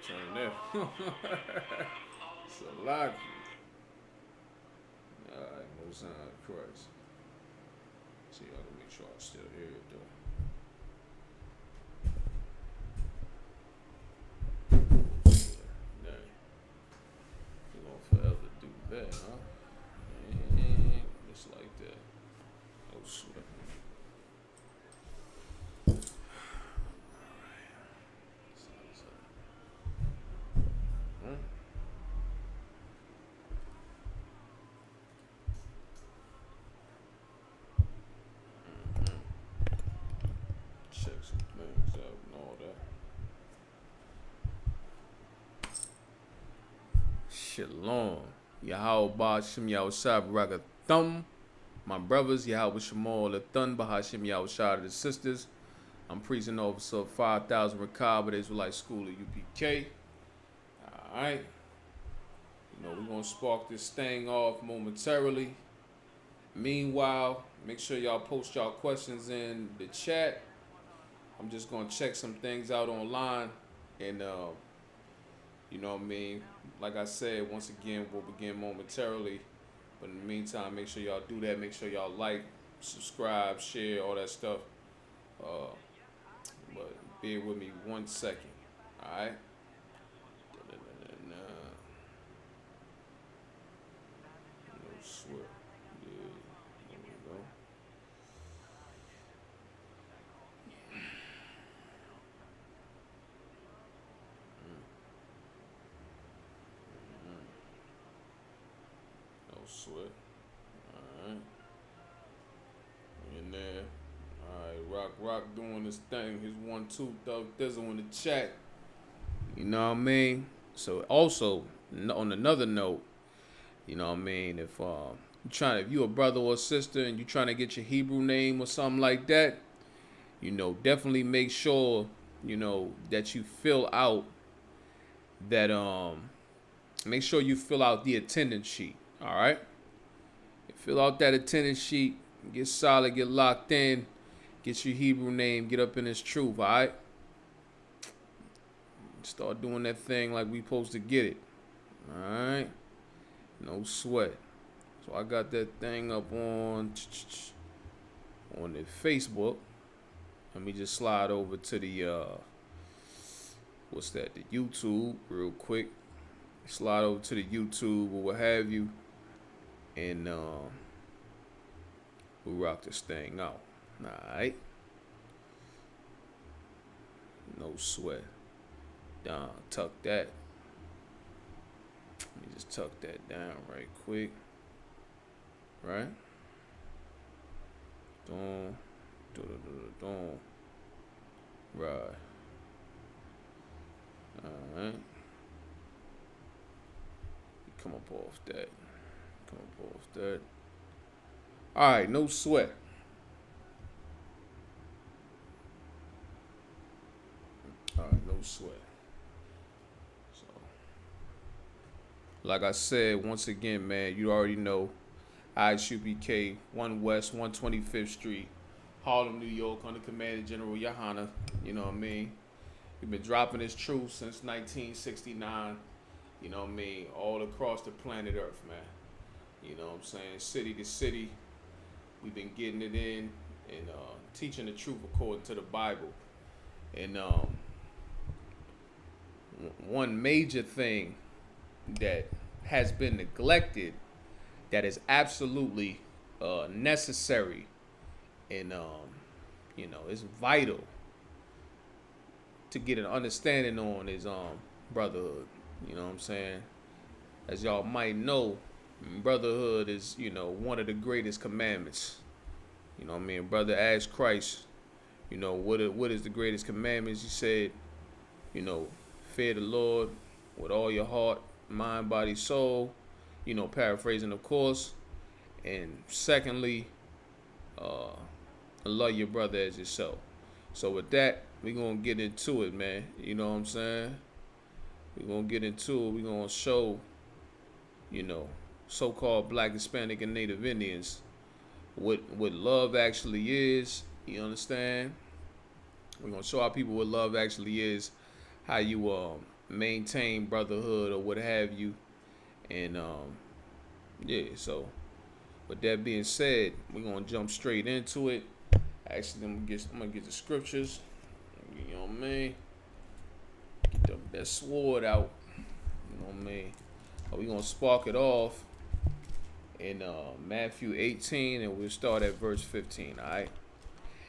Turn that. It's a lot. Alright, most high Christ. See, I gotta make sure I still hear it though. Dang. We gonna forever do that, huh? And just like that. Oh sweat. Hmm? Check some things out and all that. Shalom. Yahweh Shem Yahushua Baraka Thumb. My brothers, Yahweh Shemal the Thun Bahashim Yahushua the sisters. I'm preaching officer of 5,000 Rakab at Israelite School at UPK. Alright. You know, we're gonna spark this thing off momentarily. Meanwhile, make sure y'all post y'all questions in the chat. I'm just gonna check some things out online and you know what I mean? Like I said, once again, we'll begin momentarily. But in the meantime, make sure y'all do that. Make sure y'all like, subscribe, share, all that stuff. But bear with me 1 second. Alright? No sweat. Yeah, there we go. No sweat. Alright. In there. Alright, Rock doing this thing. His 1-2 Thug Thizzle in the chat. You know what I mean? So also, on another note, you know what I mean, if you a brother or a sister and you trying to get your Hebrew name or something like that, you know, definitely make sure, you know, that you fill out that make sure you fill out the attendance sheet. All right? Fill out that attendance sheet, get solid, get locked in, get your Hebrew name, get up in this truth, all right? Start doing that thing like we supposed to get it. All right? No sweat. So I got that thing up on the Facebook. Let me just slide over to the what's that? The YouTube real quick. Slide over to the YouTube or what have you, and we'll rock this thing out. All right. No sweat. Down. Tuck that. Let me just tuck that down right quick. Right? Don't. Right. Alright. Come up off that. Come up off that. Alright, no sweat. Alright, no sweat. So, like I said, once again, man, you already know. ISUPK, 1 West, 125th Street, Harlem, New York, under Commander General Yohana. You know what I mean? We've been dropping this truth since 1969. You know what I mean? All across the planet Earth, man. You know what I'm saying? City to city, we've been getting it in and teaching the truth according to the Bible. And one major thing that has been neglected that is absolutely necessary and you know, it's vital to get an understanding on is brotherhood. You know what I'm saying? As y'all might know, brotherhood is, you know, one of the greatest commandments. You know what I mean? Brother asked Christ, you know, what is the greatest commandments? He said, you know, fear the Lord with all your heart, mind, body, soul. You know, paraphrasing, of course. And secondly, love your brother as yourself. So with that, we're going to get into it, man. You know what I'm saying? We're going to get into it. We're going to show, you know, so-called Black, Hispanic, and Native Indians what love actually is. You understand? We're gonna show our people what love actually is, how you maintain brotherhood or what have you, and yeah. So with that being said, we're gonna jump straight into it. Actually, I'm gonna get the scriptures. You know what I mean? Get the best sword out. You know what I mean? We're gonna spark it off in Matthew 18, and we'll start at verse 15. All right.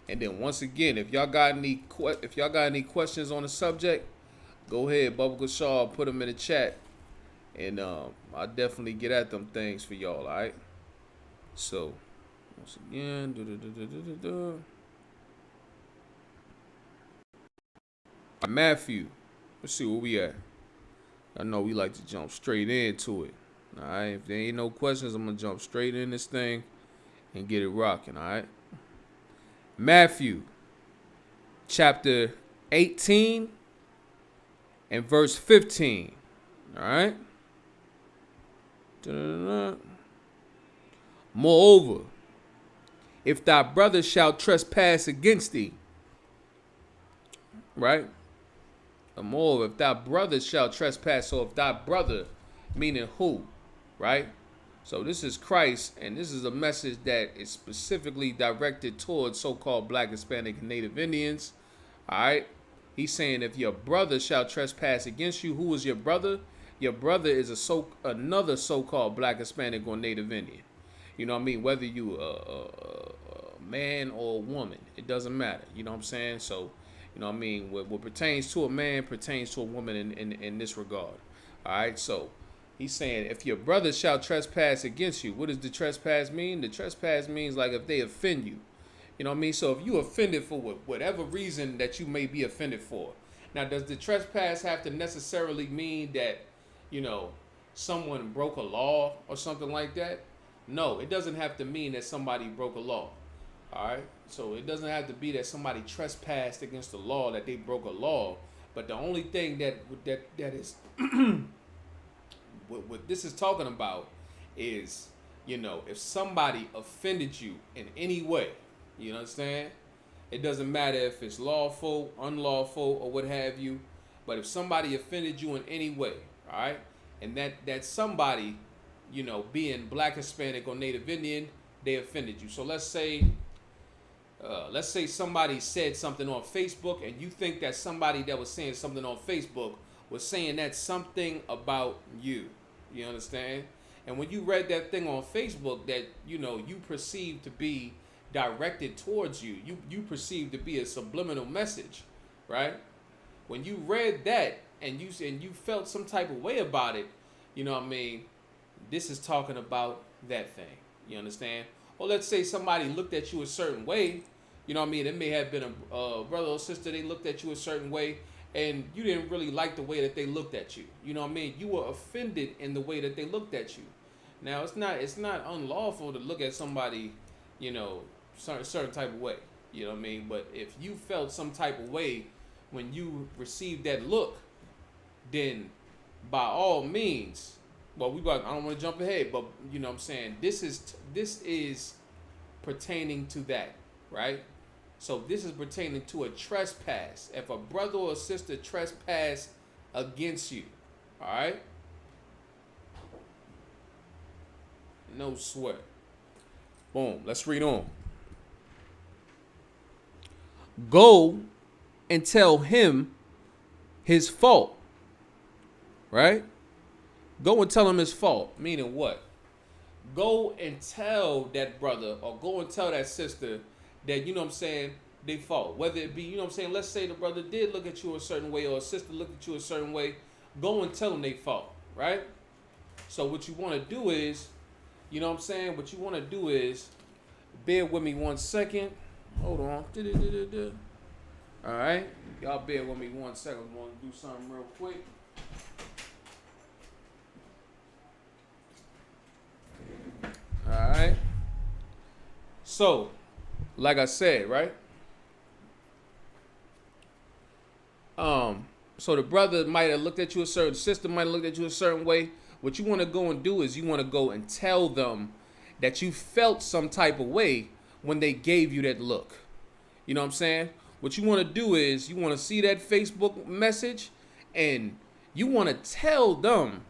And then once again, if y'all got any questions on the subject, go ahead, Bubba Gashar, put them in the chat, and I'll definitely get at them things for y'all. All right. So once again, Matthew. Let's see where we at. I know we like to jump straight into it. All right. If there ain't no questions, I'm gonna jump straight in this thing and get it rocking. All right. Matthew chapter 18 and verse 15. All right. Da-da-da-da. Moreover, if thy brother shall trespass against thee, right? Moreover, if thy brother shall trespass, so if thy brother, meaning who, right? So this is Christ, and this is a message that is specifically directed towards so-called Black, Hispanic, and Native Indians. All right. He's saying if your brother shall trespass against you, who is your brother? Your brother is another so-called Black, Hispanic, or Native Indian. You know what I mean? Whether you a man or a woman, it doesn't matter. You know what I'm saying? So, you know what I mean? What pertains to a man pertains to a woman in this regard. All right. So he's saying if your brother shall trespass against you, what does the trespass mean? The trespass means like if they offend you. You know what I mean? So if you offended for whatever reason that you may be offended for. Now, does the trespass have to necessarily mean that, you know, someone broke a law or something like that? No, it doesn't have to mean that somebody broke a law. All right? So it doesn't have to be that somebody trespassed against the law, that they broke a law. But the only thing that is what this is talking about is, you know, if somebody offended you in any way, you understand? It doesn't matter if it's lawful, unlawful, or what have you, but if somebody offended you in any way, all right, and that somebody, you know, being Black, Hispanic, or Native Indian, they offended you. So let's say somebody said something on Facebook, and you think that somebody that was saying something on Facebook was saying that something about you. You understand? And when you read that thing on Facebook that, you know, you perceive to be directed towards you, you perceive to be a subliminal message, right? When you read that and you felt some type of way about it, you know what I mean? This is talking about that thing. You understand? Or let's say somebody looked at you a certain way. You know what I mean? It may have been a brother or sister, they looked at you a certain way, and you didn't really like the way that they looked at you. You know what I mean? You were offended in the way that they looked at you. Now, it's not unlawful to look at somebody, you know, certain type of way. You know what I mean? But if you felt some type of way when you received that look, then by all means, well, I don't want to jump ahead, but you know what I'm saying? This is pertaining to that, right? So this is pertaining to a trespass. If a brother or sister trespass against you, all right? No sweat. Boom. Let's read on. Go and tell him his fault, right? Go and tell him his fault. Meaning what? Go and tell that brother or go and tell that sister that, you know what I'm saying, they fault. Whether it be, you know what I'm saying, let's say the brother did look at you a certain way or a sister looked at you a certain way. Go and tell them they fault, right? So what you want to do is, you know what I'm saying, what you want to do is, bear with me 1 second. Hold on. All right. Y'all bear with me 1 second. I'm going to do something real quick. All right. So, like I said, right? So the brother might have looked at you a certain, sister might have looked at you a certain way. What you want to go and do is you want to go and tell them that you felt some type of way when they gave you that look. You know what I'm saying? What you want to do is you want to see that Facebook message and you want to tell them,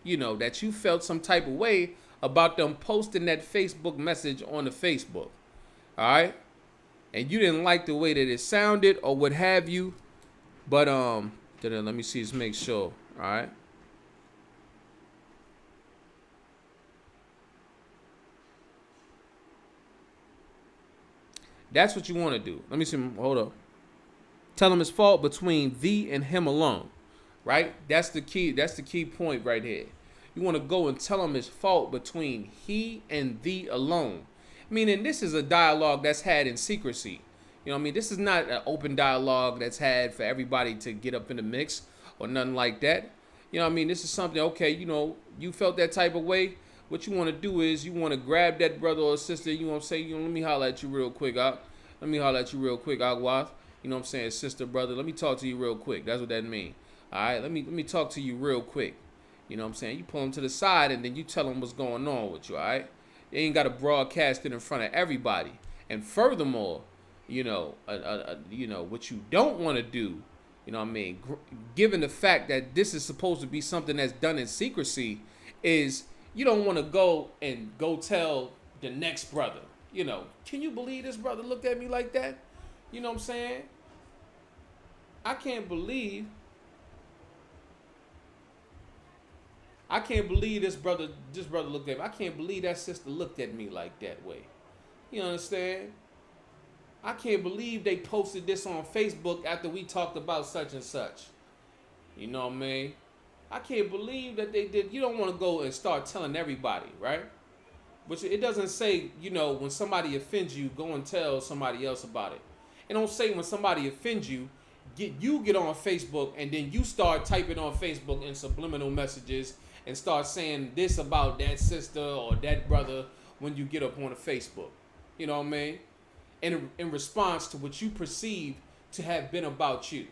that you felt some type of way about them posting that Facebook message on the Facebook. All right? And you didn't like the way that it sounded or what have you. But let me see, just make sure. All right? That's what you want to do. Let me see. Hold up. Tell him it's fault between thee and him alone. Right? That's the key. That's the key point right here. You want to go and tell him it's fault between he and thee alone. Meaning this is a dialogue that's had in secrecy. You know what I mean? This is not an open dialogue that's had for everybody to get up in the mix or nothing like that. You know what I mean? This is something, okay, you felt that type of way. What you want to do is you want to grab that brother or sister. You want to say, let me holler at you real quick, Let me holler at you real quick, Agwath. You know what I'm saying? Sister, brother, let me talk to you real quick. That's what that means. All right, let me talk to you real quick. You know what I'm saying? You pull them to the side and then you tell them what's going on with you, all right? You ain't got to broadcast it in front of everybody. And furthermore, what you don't want to do, you know what I mean, given the fact that this is supposed to be something that's done in secrecy, is you don't want to go tell the next brother, can you believe this brother looked at me like that? You know what I'm saying? I can't believe this brother looked at me. I can't believe that sister looked at me like that way. You understand? I can't believe they posted this on Facebook after we talked about such and such. You know what I mean? I can't believe that they did. You don't want to go and start telling everybody, right? Which it doesn't say, when somebody offends you, go and tell somebody else about it. It don't say when somebody offends you, get on Facebook and then you start typing on Facebook in subliminal messages and start saying this about that sister or that brother when you get up on the Facebook. You know what I mean? In response to what you perceive to have been about you. You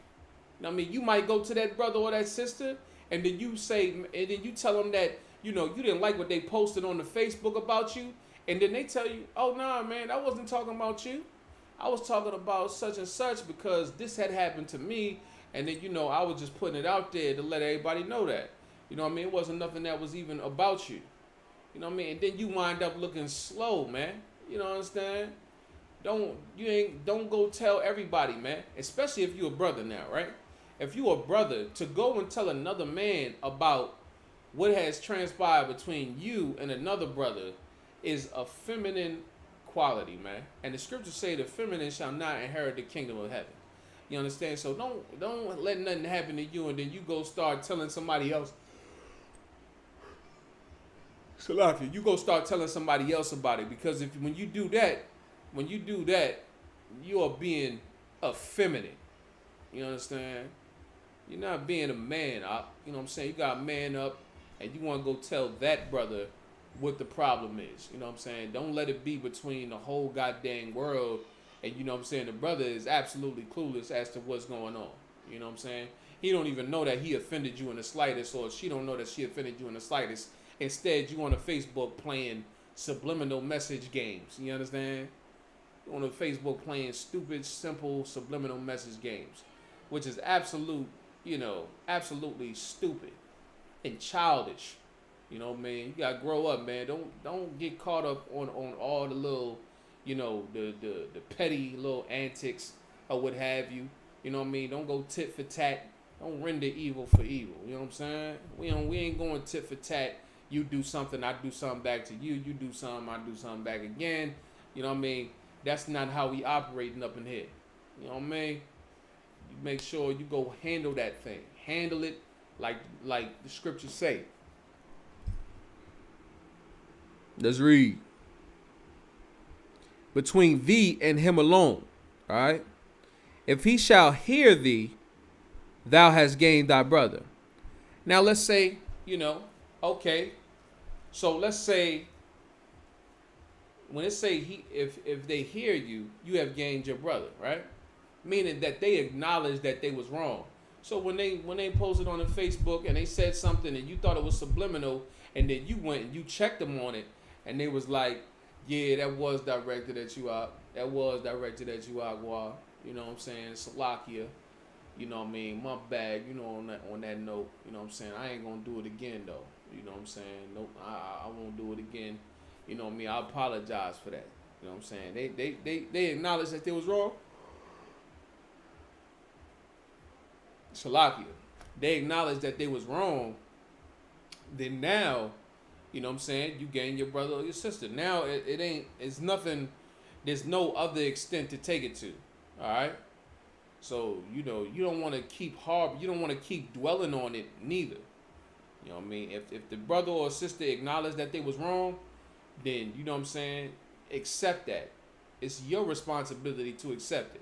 know what I mean? You might go to that brother or that sister and then you tell them that, you didn't like what they posted on the Facebook about you. And then they tell you, oh, nah, man, I wasn't talking about you. I was talking about such and such because this had happened to me. And then, I was just putting it out there to let everybody know that. You know what I mean? It wasn't nothing that was even about you. You know what I mean? And then you wind up looking slow, man. You know what I understand? Don't go tell everybody, man. Especially if you're a brother now, right? If you're a brother, to go and tell another man about what has transpired between you and another brother is a feminine quality, man. And the scriptures say the feminine shall not inherit the kingdom of heaven. You understand? So don't let nothing happen to you and then you go start telling somebody else. Salaki, you go start telling somebody else about it, because when you do that, you are being effeminate. You understand? You're not being a man. You know what I'm saying? You got to man up and you want to go tell that brother what the problem is. You know what I'm saying? Don't let it be between the whole goddamn world and, you know what I'm saying, the brother is absolutely clueless as to what's going on. You know what I'm saying? He don't even know that he offended you in the slightest, or she don't know that she offended you in the slightest. Instead, you on a Facebook playing subliminal message games. You understand? You on a Facebook playing stupid, simple, subliminal message games, which is absolutely stupid and childish. You know what I mean? You gotta grow up, man. Don't get caught up on all the little, the petty little antics or what have you. You know what I mean? Don't go tit for tat. Don't render evil for evil. You know what I'm saying? We ain't going tit for tat. You do something, I do something back to you. You do something, I do something back again. You know what I mean? That's not how we operating up in here. You know what I mean? You make sure you go handle that thing. Handle it like the scriptures say. Let's read. Between thee and him alone. All right? If he shall hear thee, thou hast gained thy brother. Now let's say, okay. So let's say when it say if they hear you, you have gained your brother, right? Meaning that they acknowledge that they was wrong. So when they posted on the Facebook and they said something and you thought it was subliminal, and then you went and you checked them on it, and they was like, yeah, that was directed at you out. That was directed at you, Agua. You know what I'm saying? Salakia. You know what I mean? My bad. You know, on that note, you know what I'm saying? I ain't gonna do it again though. You know what I'm saying? Nope, I won't do it again. You know what I mean? I apologize for that. You know what I'm saying? They acknowledged that they was wrong. Salakia. They acknowledged that they was wrong. Then now, you know what I'm saying, you gain your brother or your sister. Now it ain't, it's nothing, there's no other extent to take it to. Alright? So, you know, you don't want to keep you don't want to keep dwelling on it neither. You know what I mean? If the brother or sister acknowledged that they was wrong, then, you know what I'm saying, accept that. It's your responsibility to accept it.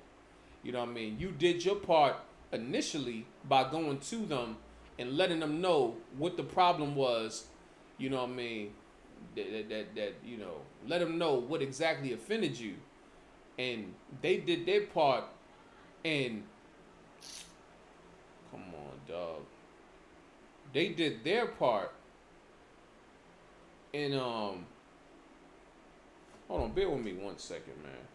You know what I mean? You did your part initially by going to them and letting them know what the problem was. You know what I mean? That you know, let them know what exactly offended you, and they did their part. And come on, dog. They did their part. And hold on, bear with me 1 second, man.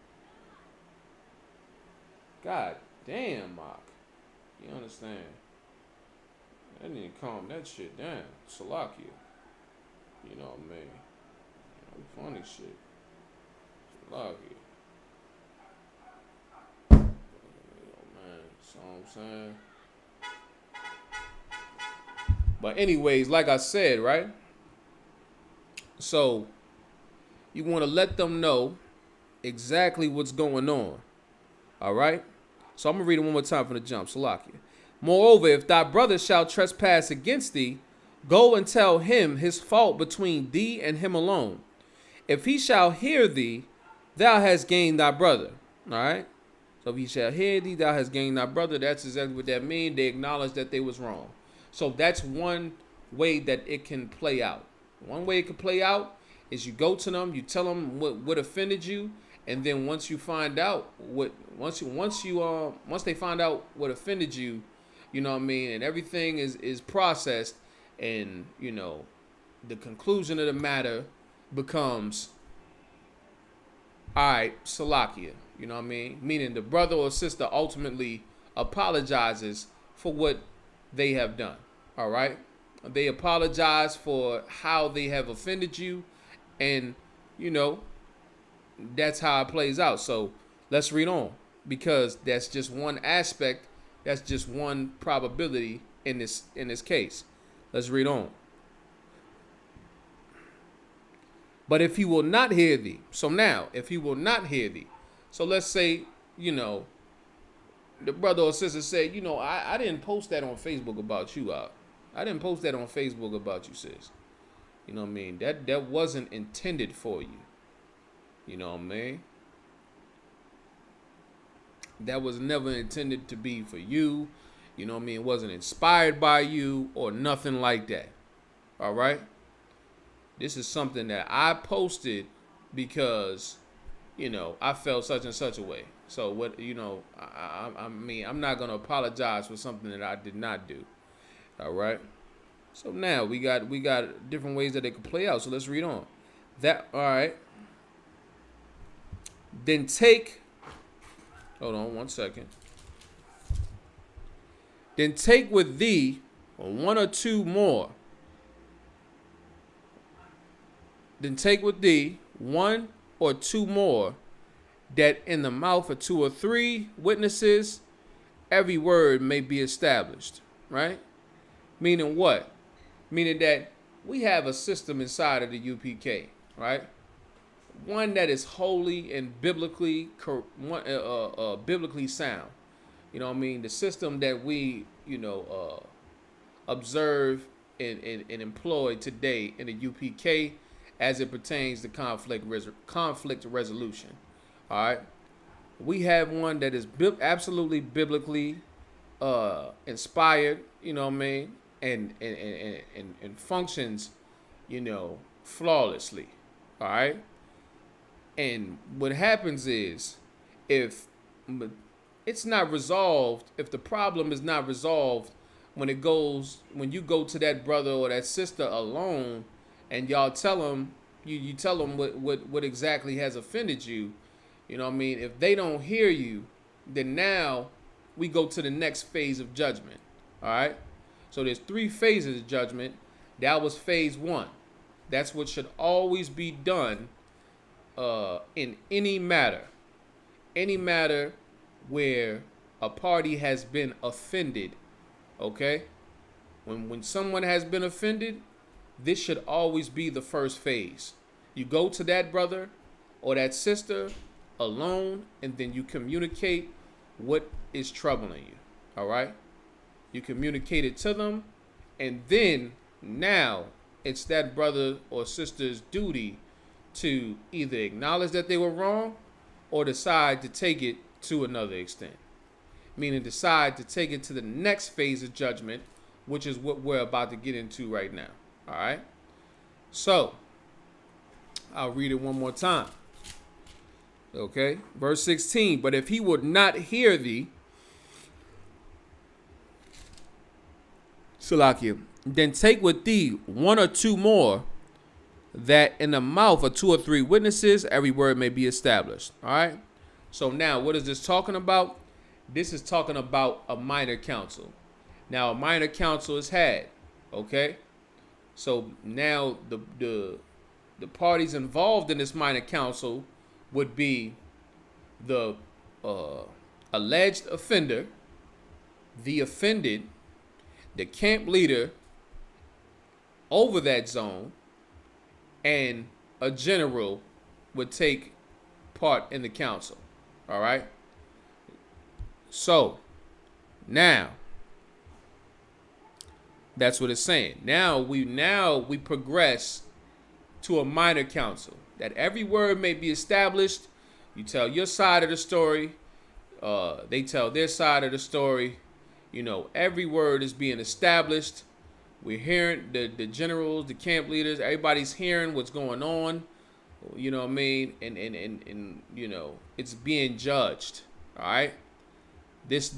God damn, Mark. You understand? I need to calm that shit down. Salakia. You know what I mean? Funny shit. Salakia. You know, man. So I'm saying. But anyways, like I said, right? So you want to let them know exactly what's going on. All right? So I'm going to read it one more time from the jump. Salakia. Moreover, if thy brother shall trespass against thee, go and tell him his fault between thee and him alone. If he shall hear thee, thou hast gained thy brother. All right? So if he shall hear thee, thou hast gained thy brother. That's exactly what that means. They acknowledge that they was wrong. So that's one way that it can play out. One way it can play out is you go to them, you tell them what offended you, and then once you find out once they find out what offended you, you know what I mean, and everything is processed, and you know, the conclusion of the matter becomes, all right, Salakia, you know what I mean? Meaning the brother or sister ultimately apologizes for what they have done. All right? They apologize for how they have offended you, and you know, that's how it plays out. So let's read on, because that's just one aspect, that's just one probability in this case. Let's read on. But if he will not hear thee, so now if he will not hear thee, so let's say, you know, the brother or sister say, you know, I didn't post that on Facebook about you, I didn't post that on Facebook about you, sis. You know what I mean? That wasn't intended for you. You know what I mean? That was never intended to be for you. You know what I mean? It wasn't inspired by you or nothing like that. All right? This is something that I posted because, you know, I felt such and such a way. So what, you know, I mean, I'm not going to apologize for something that I did not do. All right? So now we got different ways that it could play out. So let's read on. All right. Then hold on 1 second. Then take with thee one or two more. Then take with thee one or two more, that in the mouth of 2 or 3 witnesses, every word may be established. Right? Meaning what? Meaning that we have a system inside of the UPK, right? One that is holy and biblically sound. You know what I mean? The system that we, you know, observe and employ today in the UPK as it pertains to conflict resolution. All right? We have one that is absolutely biblically inspired, you know what I mean? And functions, you know, flawlessly. All right? And what happens is, if it's not resolved, if the problem is not resolved when you go to that brother or that sister alone and y'all tell them, you tell them what exactly has offended you. You know what I mean? If they don't hear you, then now we go to the next phase of judgment. All right? So there's 3 phases of judgment. That was phase 1. That's what should always be done in any matter. Any matter where a party has been offended. Okay? When someone has been offended, this should always be the first phase. You go to that brother or that sister alone, and then you communicate what is troubling you. All right? You communicate it to them, and then now it's that brother or sister's duty to either acknowledge that they were wrong or decide to take it to another extent. Meaning decide to take it to the next phase of judgment, which is what we're about to get into right now. All right? So, I'll read it one more time. Okay? Verse 16. But if he would not hear thee, Salakia, then take with thee 1 or 2 more, that in the mouth of 2 or 3 witnesses every word may be established. All right? So now, what is this talking about? This is talking about a minor council. Now, a minor council is had. Okay? So now the parties involved in this minor council would be the alleged offender, the offended, the camp leader over that zone, and a general would take part in the council. All right? So now that's what it's saying. Now we progress to a minor council, that every word may be established. You tell your side of the story. They tell their side of the story. You know, every word is being established. We're hearing the generals, the camp leaders, everybody's hearing what's going on. You know what I mean? And you know, it's being judged. All right? This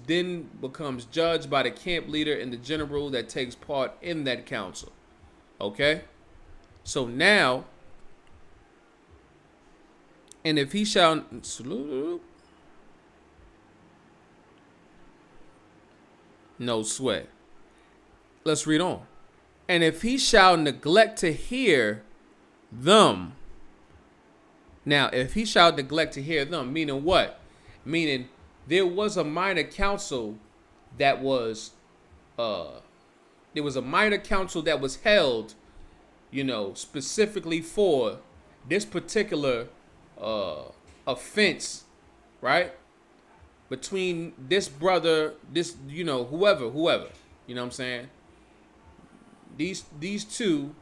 then becomes judged by the camp leader and the general that takes part in that council. Okay? So now, and if he shall no sweat. Let's read on. And if he shall neglect to hear them. Now, if he shall neglect to hear them, meaning what? Meaning there was a minor council that was there was a minor council that was held, you know, specifically for this particular offense, right? Between this brother, this, you know, whoever, you know what I'm saying? These two,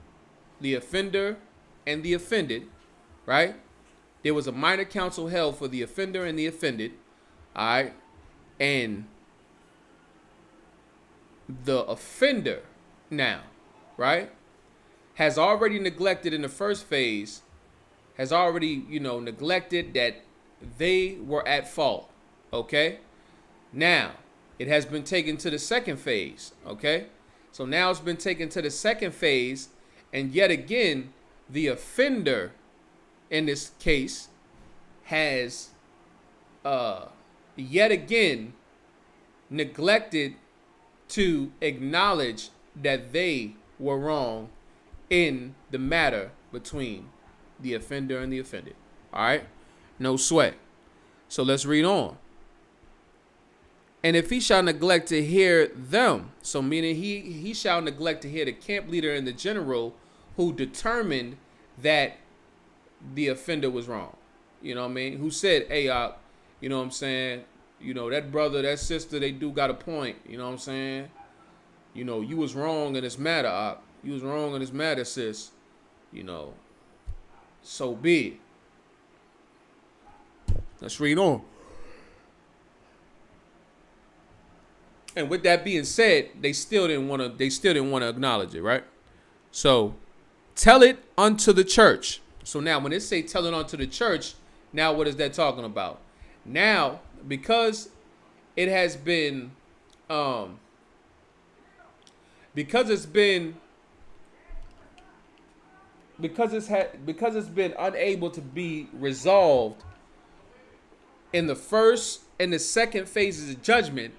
the offender and the offended, right? There was a minor council held for the offender and the offended, all right? And the offender now, right, has already neglected in the first phase, has already, you know, neglected that they were at fault, okay? Now, it has been taken to the second phase, okay? So now it's been taken to the second phase, and yet again, the offender in this case has yet again neglected to acknowledge that they were wrong in the matter between the offender and the offended. All right? No sweat. So let's read on. And if he shall neglect to hear them, so meaning he shall neglect to hear the camp leader and the general who determined that the offender was wrong. You know what I mean? Who said, hey, you know what I'm saying? You know, that brother, that sister, they do got a point. You know what I'm saying? You know, you was wrong in this matter, You was wrong in this matter, sis. You know, so be it. Let's read on. And with that being said, they still didn't want to acknowledge it, right? So, tell it unto the church. So now when it say tell it unto the church, now what is that talking about? Now, because it has been because it's been because it's been unable to be resolved in the first and the second phases of judgment.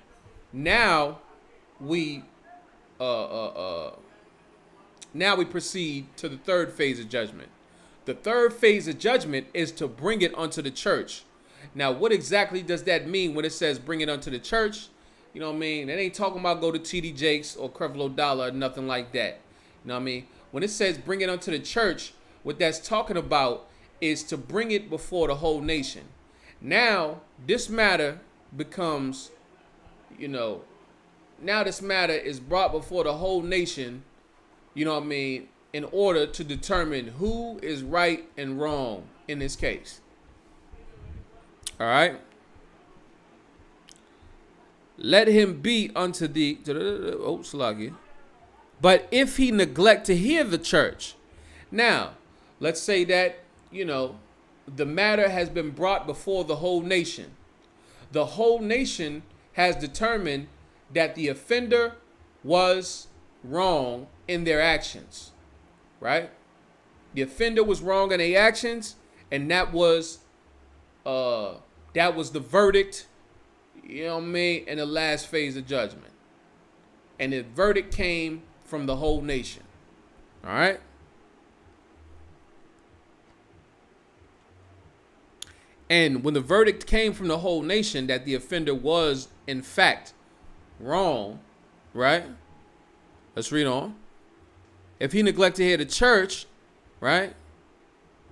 Now we uh uh uh now we proceed to the third phase of judgment. The third phase of judgment is to bring it unto the church. Now, what exactly does that mean when it says bring it unto the church? You know what I mean? It ain't talking about go to TD Jakes or Creflo Dollar or nothing like that. You know what I mean? When it says bring it unto the church, what that's talking about is to bring it before the whole nation. Now, this matter becomes, now this matter is brought before the whole nation, you know what I mean, in order to determine who is right and wrong in this case. All right? Let him be unto thee. Oh, Salagi. But if he neglect to hear the church. Now, let's say that, the matter has been brought before the whole nation. The whole nation has determined that the offender was wrong in their actions. Right? The offender was wrong in their actions, and that was the verdict, you know what I mean, in the last phase of judgment. And the verdict came from the whole nation. All right? And when the verdict came from the whole nation that the offender was, in fact, wrong, right? Let's read on. If he neglected to hear the church, right?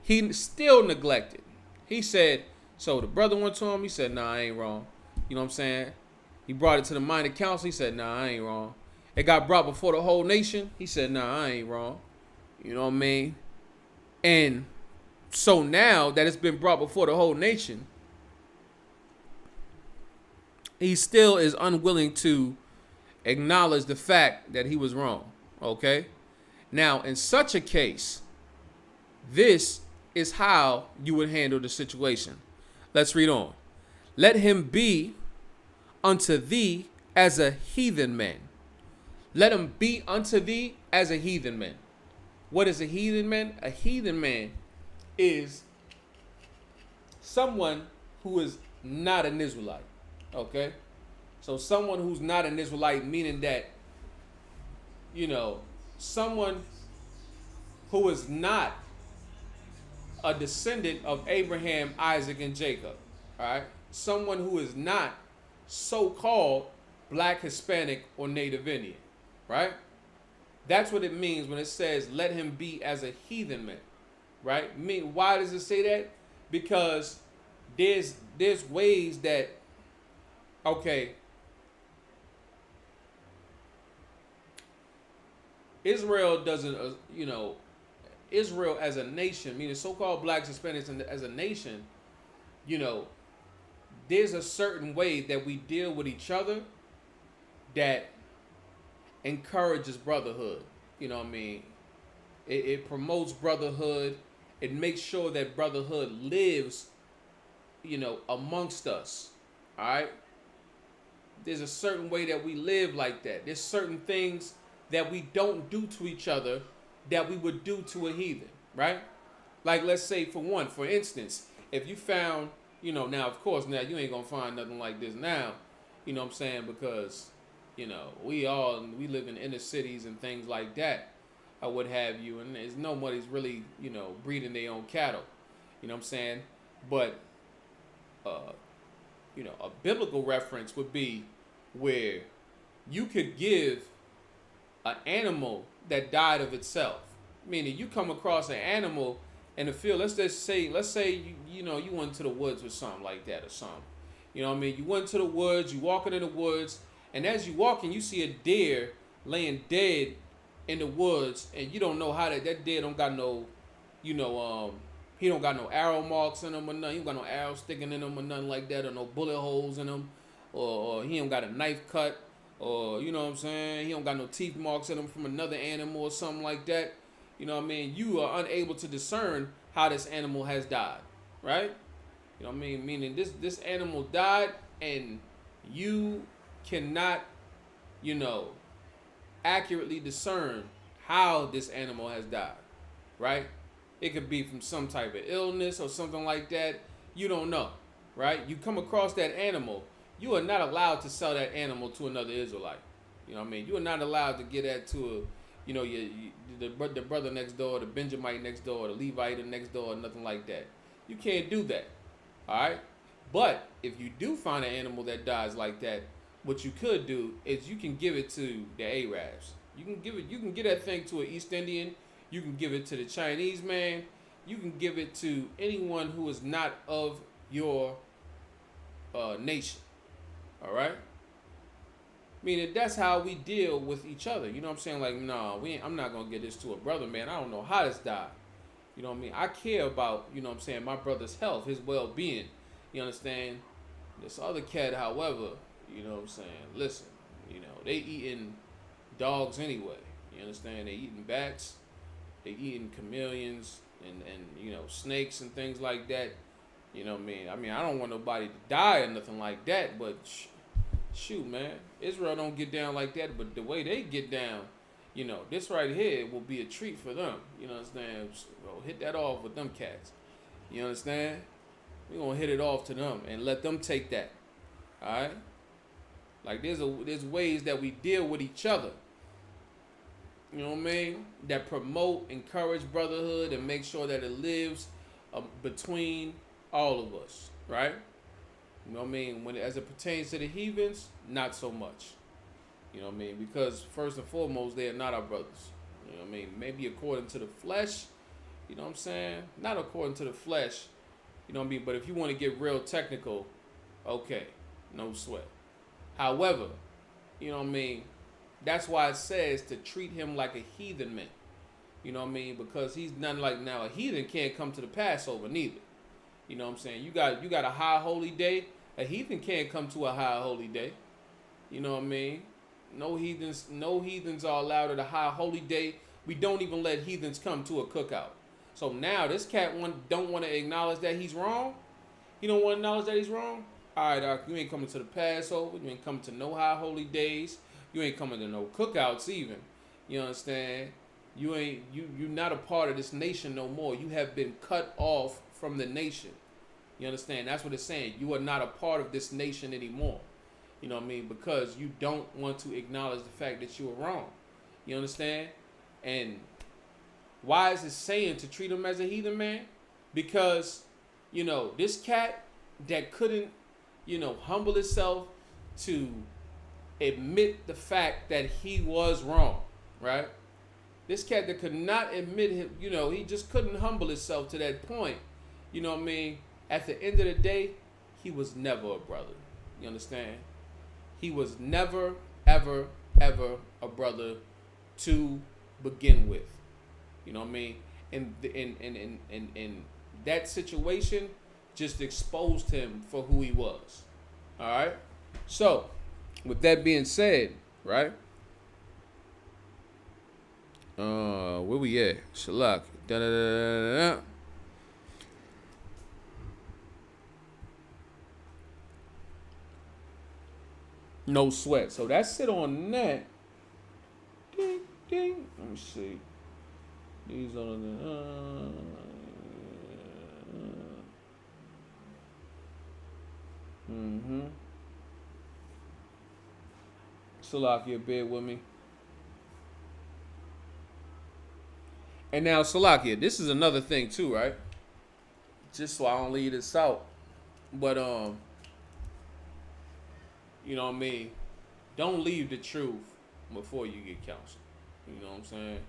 He still neglected. He said, so the brother went to him. He said, nah, I ain't wrong. You know what I'm saying? He brought it to the minded council. He said, nah, I ain't wrong. It got brought before the whole nation. He said, nah, I ain't wrong. You know what I mean? And so now that it's been brought before the whole nation, he still is unwilling to acknowledge the fact that he was wrong. Okay? Now, in such a case, this is how you would handle the situation. Let's read on. Let him be unto thee as a heathen man. Let him be unto thee as a heathen man. What is a heathen man? A heathen man is someone who is not an Israelite. Okay? So someone who's not an Israelite, meaning that, someone who is not a descendant of Abraham, Isaac, and Jacob. All right? Someone who is not so-called Black, Hispanic, or Native Indian. Right? That's what it means when it says, let him be as a heathen man. Right? Why does it say that? Because there's ways that, okay, Israel doesn't, Israel as a nation, meaning so-called Blacks, Hispanics, and as a nation, there's a certain way that we deal with each other that encourages brotherhood. You know what I mean? It promotes brotherhood. It makes sure that brotherhood lives, amongst us. All right? There's a certain way that we live like that. There's certain things that we don't do to each other that we would do to a heathen, right? Like, let's say, for instance, if you found, now, of course, now you ain't going to find nothing like this now, you know what I'm saying? Because, we live in inner cities and things like that, or what have you, and there's nobody's really, breeding their own cattle, you know what I'm saying? But, a biblical reference would be where you could give an animal that died of itself. Meaning you come across an animal in the field. Let's say you went to the woods or something like that or something. You know what I mean? You went to the woods, you walking in the woods, and as you walking, you see a deer laying dead in the woods, and you don't know how that deer don't got no, he don't got no arrow marks in him or nothing. He don't got no arrow sticking in him or nothing like that, or no bullet holes in him, or he don't got a knife cut, or you know what I'm saying, he don't got no teeth marks in him from another animal or something like that. You know what I mean? You are unable to discern how this animal has died, right? You know what I mean? Meaning this animal died, and you cannot, accurately discern how this animal has died, right? It could be from some type of illness or something like that. You don't know, right? You come across that animal, you are not allowed to sell that animal to another Israelite. You know what I mean? You are not allowed to get that to a, the brother next door, the Benjamite next door, the Levite next door, nothing like that. You can't do that. All right. But if you do find an animal that dies like that, what you could do is you can give it to the Arabs. You can give it. You can get that thing to an East Indian. You can give it to the Chinese man. You can give it to anyone who is not of your nation. All right. Meaning that's how we deal with each other. You know what I'm saying? Like, no, I'm not gonna get this to a brother, man. I don't know how this died. You know what I mean? I care about, you know what I'm saying, my brother's health, his well-being. You understand? This other cat, however, you know what I'm saying? Listen, they eating dogs anyway. You understand? They eating bats, they eating chameleons and snakes and things like that. You know what I mean? I mean, I don't want nobody to die or nothing like that, but shoot, man. Israel don't get down like that, but the way they get down, this right here will be a treat for them. You understand? Well, hit that off with them cats. You understand? We're going to hit it off to them and let them take that. All right? Like, there's ways that we deal with each other. You know what I mean? That promote, encourage brotherhood, and make sure that it lives between all of us. Right? You know what I mean? As it pertains to the heathens, not so much. You know what I mean? Because first and foremost, they are not our brothers. You know what I mean? Maybe according to the flesh, you know what I'm saying? Not according to the flesh, you know what I mean? But if you want to get real technical, okay, no sweat. However, you know what I mean? That's why it says to treat him like a heathen man. You know what I mean? Because he's nothing like now. A heathen can't come to the Passover neither. You know what I'm saying? You got a high holy day. A heathen can't come to a high holy day. You know what I mean? No heathens are allowed at a high holy day. We don't even let heathens come to a cookout. So now this cat don't want to acknowledge that he's wrong. He don't want to acknowledge that he's wrong. All right, you ain't coming to the Passover. You ain't coming to no high holy days. You ain't coming to no cookouts even. You understand? You're not a part of this nation no more. You have been cut off from the nation. You understand? That's what it's saying. You are not a part of this nation anymore. You know what I mean? Because you don't want to acknowledge the fact that you are wrong. You understand? And why is it saying to treat him as a heathen man? Because, this cat that couldn't, humble himself to admit the fact that he was wrong, right? This cat that could not admit him, he just couldn't humble himself to that point. You know what I mean? At the end of the day, he was never a brother. You understand? He was never, ever, ever a brother to begin with. You know what I mean? And that situation just exposed him for who he was. All right? So, with that being said, right? Where we at? Shalak. Da-da-da-da-da-da. No sweat. So that's it on that. Ding, ding. Let me see. These are the. Salakia, bear with me. And now, Salakia, this is another thing too, right? Just so I don't leave this out. But, you know what I mean? Don't leave the truth before you get counsel. You know what I'm saying?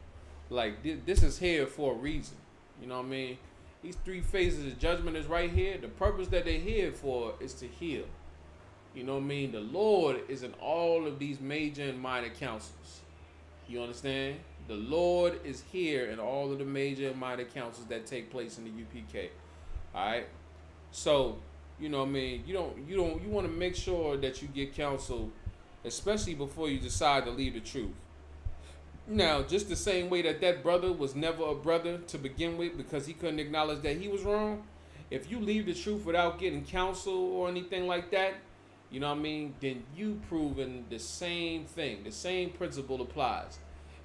Like, this is here for a reason. You know what I mean? These three phases of judgment is right here. The purpose that they're here for is to heal. You know what I mean? The Lord is in all of these major and minor councils. You understand? The Lord is here in all of the major and minor councils that take place in the UPK. All right? So, you know what I mean? You want to make sure that you get counsel, especially before you decide to leave the truth. Now, just the same way that brother was never a brother to begin with because he couldn't acknowledge that he was wrong, if you leave the truth without getting counsel or anything like that, you know what I mean, then you proven the same thing. The same principle applies.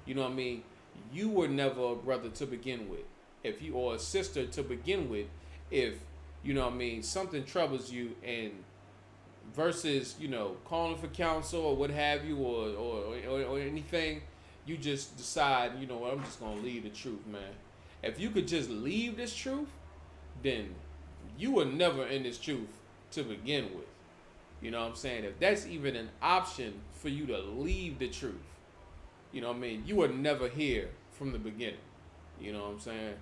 You know what I mean? You were never a brother to begin with. if you, or a sister to begin with, if, you know what I mean, something troubles you, and versus, you know, calling for counsel or what have you, or anything, you just decide, you know what, I'm just gonna leave the truth, man. If you could just leave this truth, then you were never in this truth to begin with. You know what I'm saying? If that's even an option for you to leave the truth, you know what I mean, you were never here from the beginning. You know what I'm saying?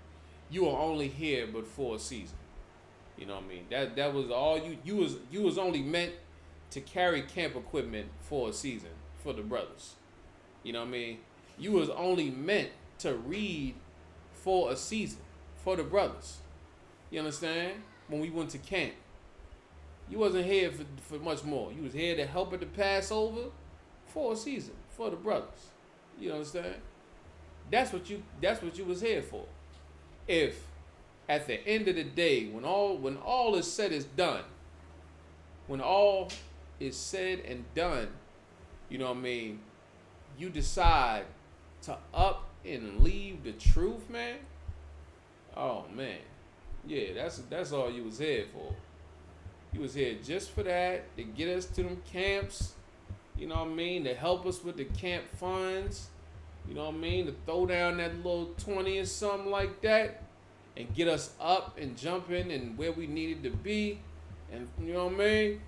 You were only here but for a season. You know what I mean? That was all you was only meant to carry camp equipment for a season for the brothers. You know what I mean? You was only meant to read for a season for the brothers. You understand? When we went to camp, you wasn't here for much more. You was here to help at the Passover for a season for the brothers. You understand? That's what you was here for. If at the end of the day, when all is said is done, when all is said and done, you know what I mean, you decide to up and leave the truth, man. Oh man. Yeah, that's all you was here for. You was here just for that, to get us to them camps, you know what I mean, to help us with the camp funds, you know what I mean, to throw down that little 20 or something like that, and get us up and jumping and where we needed to be, and you know what I mean,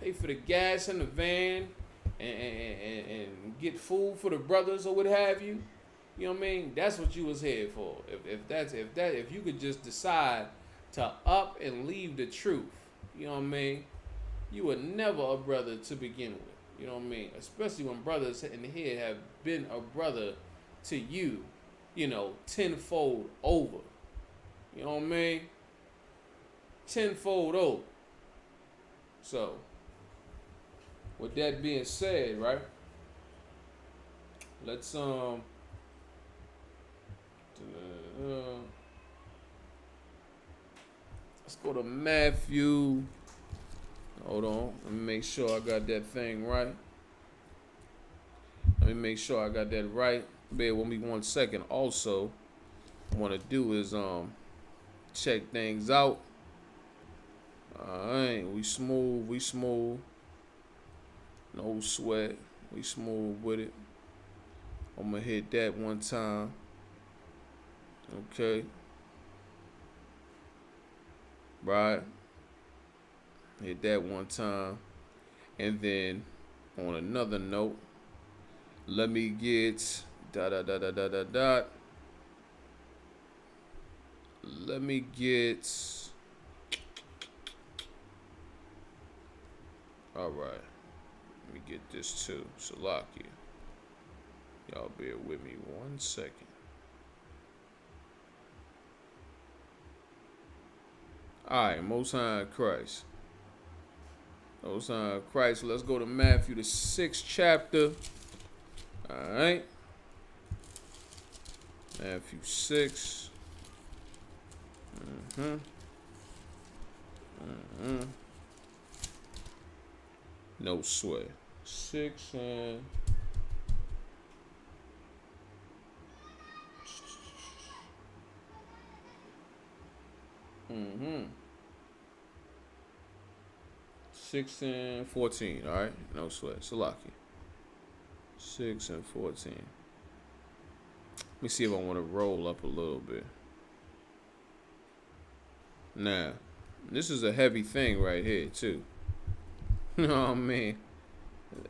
pay for the gas in the van, and get food for the brothers or what have you. You know what I mean? That's what you was here for. If you could just decide to up and leave the truth, you know what I mean, you were never a brother to begin with. You know what I mean? Especially when brothers in here have been a brother to you, you know, tenfold over. You know what I mean? Tenfold over. So, with that being said, right? Let's go to Matthew. Hold on. Let me make sure I got that thing right. Let me make sure I got that right. Bear with me 1 second. Also, what I want to do is check things out. Alright, we smooth. No sweat. We smooth with it. I'm gonna hit that one time. Okay. Right. Hit that one time. And then on another note, let me get Let me get all right. Let me get this too. Salaki. Y'all bear with me 1 second. Alright, Most High Christ. Most High Christ. Let's go to Matthew, the 6th chapter. Alright. Matthew 6. No sweat. 6 and 6 and 14. All right, no sweat. Salaki. 6 and 14. Let me see if I want to roll up a little bit. Now, this is a heavy thing right here too. You know what I mean?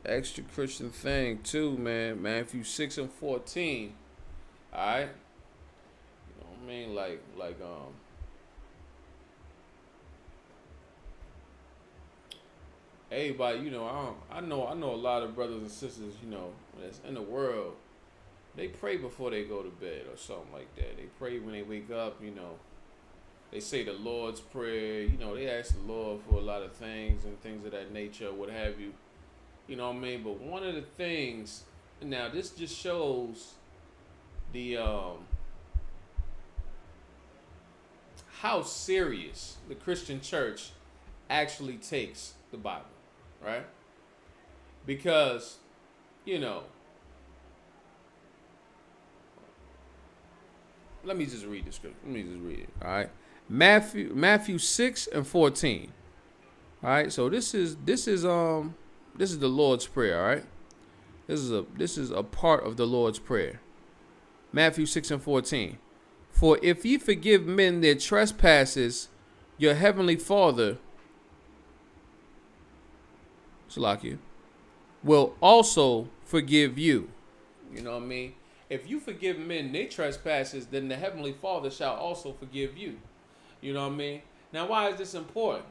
Extra Christian thing too, man. Matthew 6 and 14. All right. You know what I mean? Like everybody, you know, I know a lot of brothers and sisters, you know, that's in the world. They pray before they go to bed or something like that. They pray when they wake up, you know. They say the Lord's Prayer, you know, they ask the Lord for a lot of things and things of that nature, what have you. You know what I mean? But one of the things, now this just shows the how serious the Christian church actually takes the Bible, right? Because, you know, let me just read the scripture. Let me just read it. All right. Matthew 6:14. All right. So this is the Lord's Prayer. All right. This is a part of the Lord's Prayer. Matthew 6:14. For if ye forgive men their trespasses, your heavenly Father, Salakia, will also forgive you. You know what I mean? If you forgive men their trespasses, then the heavenly Father shall also forgive you. You know what I mean? Now, why is this important?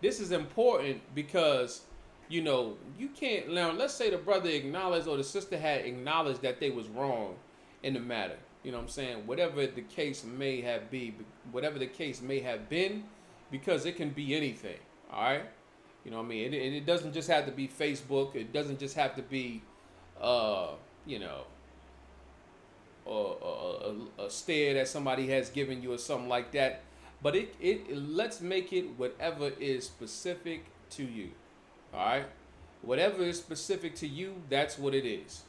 This is important because, you know, you can't, now let's say the brother acknowledged or the sister had acknowledged that they was wrong in the matter. You know what I'm saying? Whatever the case may have been, because it can be anything. All right? You know what I mean? It doesn't just have to be Facebook. It doesn't just have to be, you know, a stare that somebody has given you or something like that. But let's make it whatever is specific to you. All right? Whatever is specific to you, that's what it is.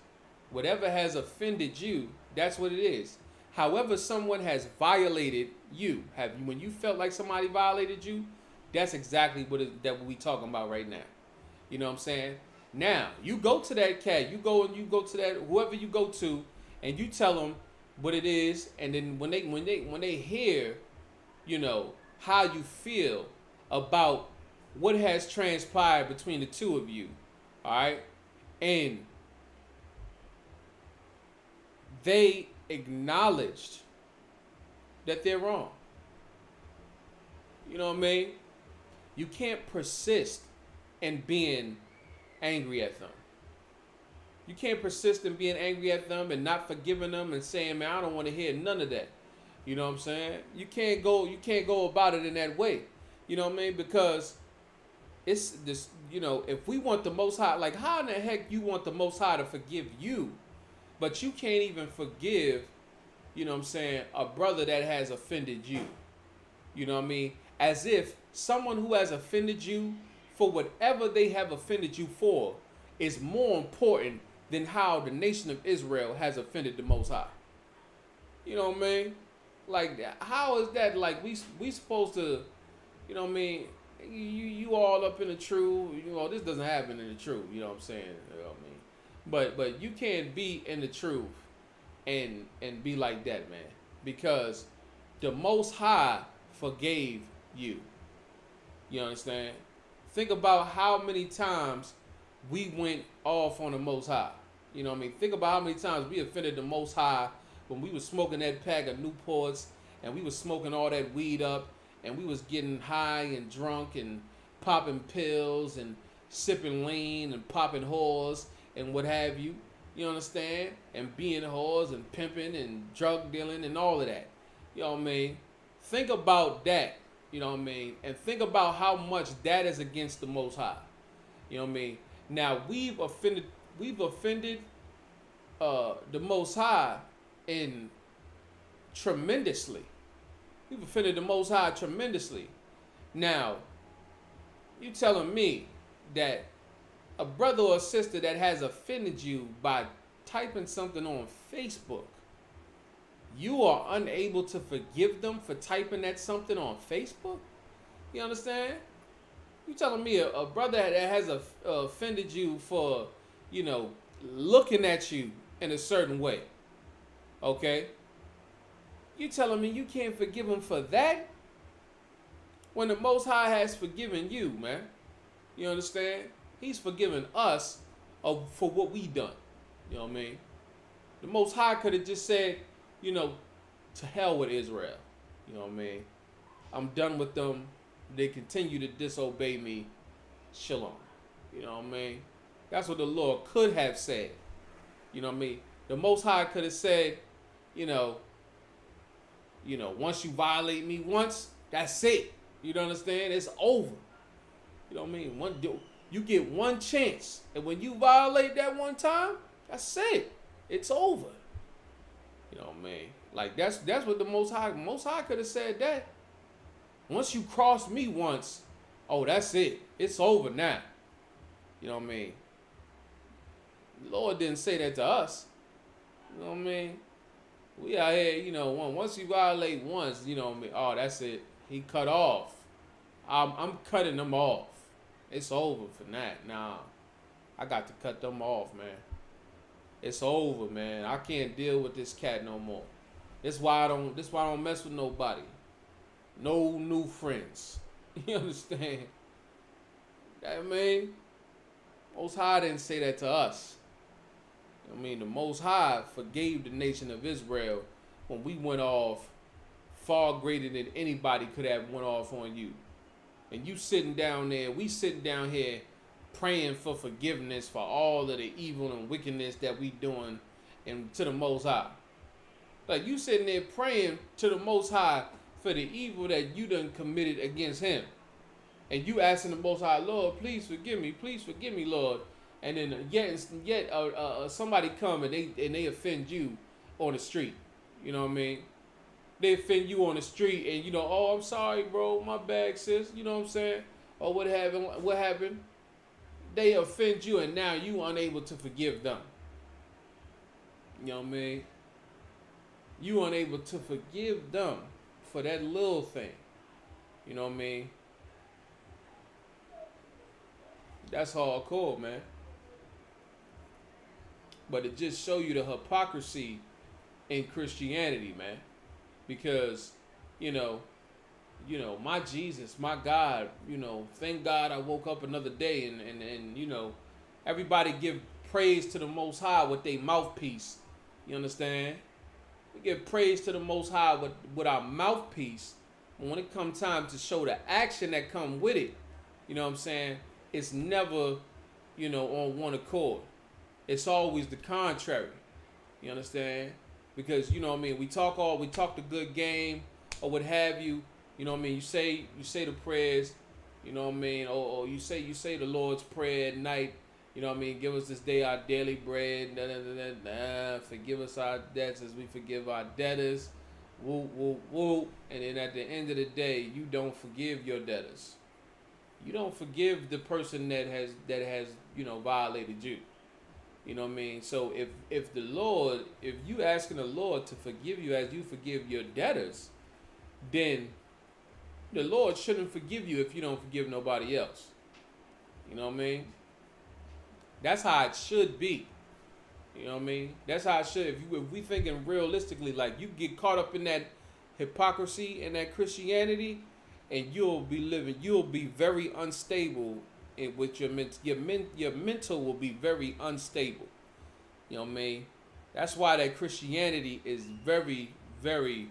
Whatever has offended you, that's what it is. However, someone has violated you, when you felt like somebody violated you, that's exactly what we talking about right now. You know what I'm saying? Now, you go to that cat, you go to that whoever you go to, and you tell them what it is, and then when they hear, you know, how you feel about what has transpired between the two of you, all right, and they acknowledged that they're wrong. You know what I mean? You can't persist in being angry at them. You can't persist in being angry at them and not forgiving them and saying, man, I don't want to hear none of that. You know what I'm saying? You can't go about it in that way. You know what I mean? Because it's this, you know, if we want the Most High, like how in the heck you want the Most High to forgive you, but you can't even forgive, you know what I'm saying, a brother that has offended you. You know what I mean? As if someone who has offended you for whatever they have offended you for is more important than how the nation of Israel has offended the Most High. You know what I mean? Like, how is that? Like, we supposed to, you know what I mean? You all up in the truth. You know, this doesn't happen in the truth. You know what I'm saying? You know what I mean? But you can't be in the truth and be like that, man. Because the Most High forgave you. You understand? Think about how many times we went off on the Most High. You know what I mean? Think about how many times we offended the Most High when we was smoking that pack of Newports and we was smoking all that weed up and we was getting high and drunk and popping pills and sipping lean and popping whores and what have you. You understand? And being whores and pimping and drug dealing and all of that. You know what I mean? Think about that. You know what I mean? And think about how much that is against the Most High. You know what I mean? Now we've offended the Most High in tremendously. We've offended the Most High tremendously. Now, you telling me that a brother or sister that has offended you by typing something on Facebook, you are unable to forgive them for typing that something on Facebook? You understand? You telling me a brother that has offended you for, you know, looking at you in a certain way, okay? You telling me you can't forgive him for that? When the Most High has forgiven you, man. You understand? He's forgiven us for what we done. You know what I mean? The Most High could have just said, you know, to hell with Israel. You know what I mean? I'm done with them. They continue to disobey me. Shalom. You know what I mean? That's what the Lord could have said. You know what I mean? The Most High could have said, you know, once you violate me once, that's it. You don't understand? It's over. You know what I mean? You get one chance, and when you violate that one time, that's it. It's over. You know what I mean? Like that's what the Most High could have said that. Once you cross me once, oh, that's it. It's over now. You know what I mean? The Lord didn't say that to us. You know what I mean? We out here, once you violate once, oh, that's it. He cut off. I'm cutting them off. It's over for that. Nah, I got to cut them off, man. It's over, man. I can't deal with this cat no more. This why I don't mess with nobody. No new friends. You understand? I mean, Most High didn't say that to us. I mean, the Most High forgave the nation of Israel when we went off far greater than anybody could have went off on you. And you sitting down there, we sitting down here praying for forgiveness for all of the evil and wickedness that we doing and to the Most High. Like you sitting there praying to the Most High for the evil that you done committed against him. And you asking the Most High, Lord, please forgive me, Lord. And then yet somebody come and they offend you on the street. You know what I mean? They offend you on the street and oh, I'm sorry, bro, my bad, sis. You know what I'm saying? Or what happened? They offend you and now you unable to forgive them. You know what I mean? You unable to forgive them for that little thing. You know what I mean? That's hardcore, man. But it just show you the hypocrisy in Christianity, man. Because, my Jesus, my God, thank God I woke up another day and everybody give praise to the Most High with their mouthpiece. You understand? We give praise to the Most High with our mouthpiece. And when it comes time to show the action that come with it, you know what I'm saying? It's never, on one accord. It's always the contrary. You understand? Because we talk the good game or what have you. You know what I mean? You say the prayers. You know what I mean? Or you say the Lord's Prayer at night. You know what I mean? Give us this day our daily bread. Forgive us our debts as we forgive our debtors. Woo, woo, woo. And then at the end of the day, you don't forgive your debtors. You don't forgive the person that has violated you. You know what I mean? So if you asking the Lord to forgive you as you forgive your debtors, then the Lord shouldn't forgive you if you don't forgive nobody else. You know what I mean? That's how it should be. You know what I mean? That's how it should. If we thinking realistically, like you get caught up in that hypocrisy and that Christianity, and you'll be very unstable with your mental will be very unstable. You know what I mean? That's why that Christianity is very, very,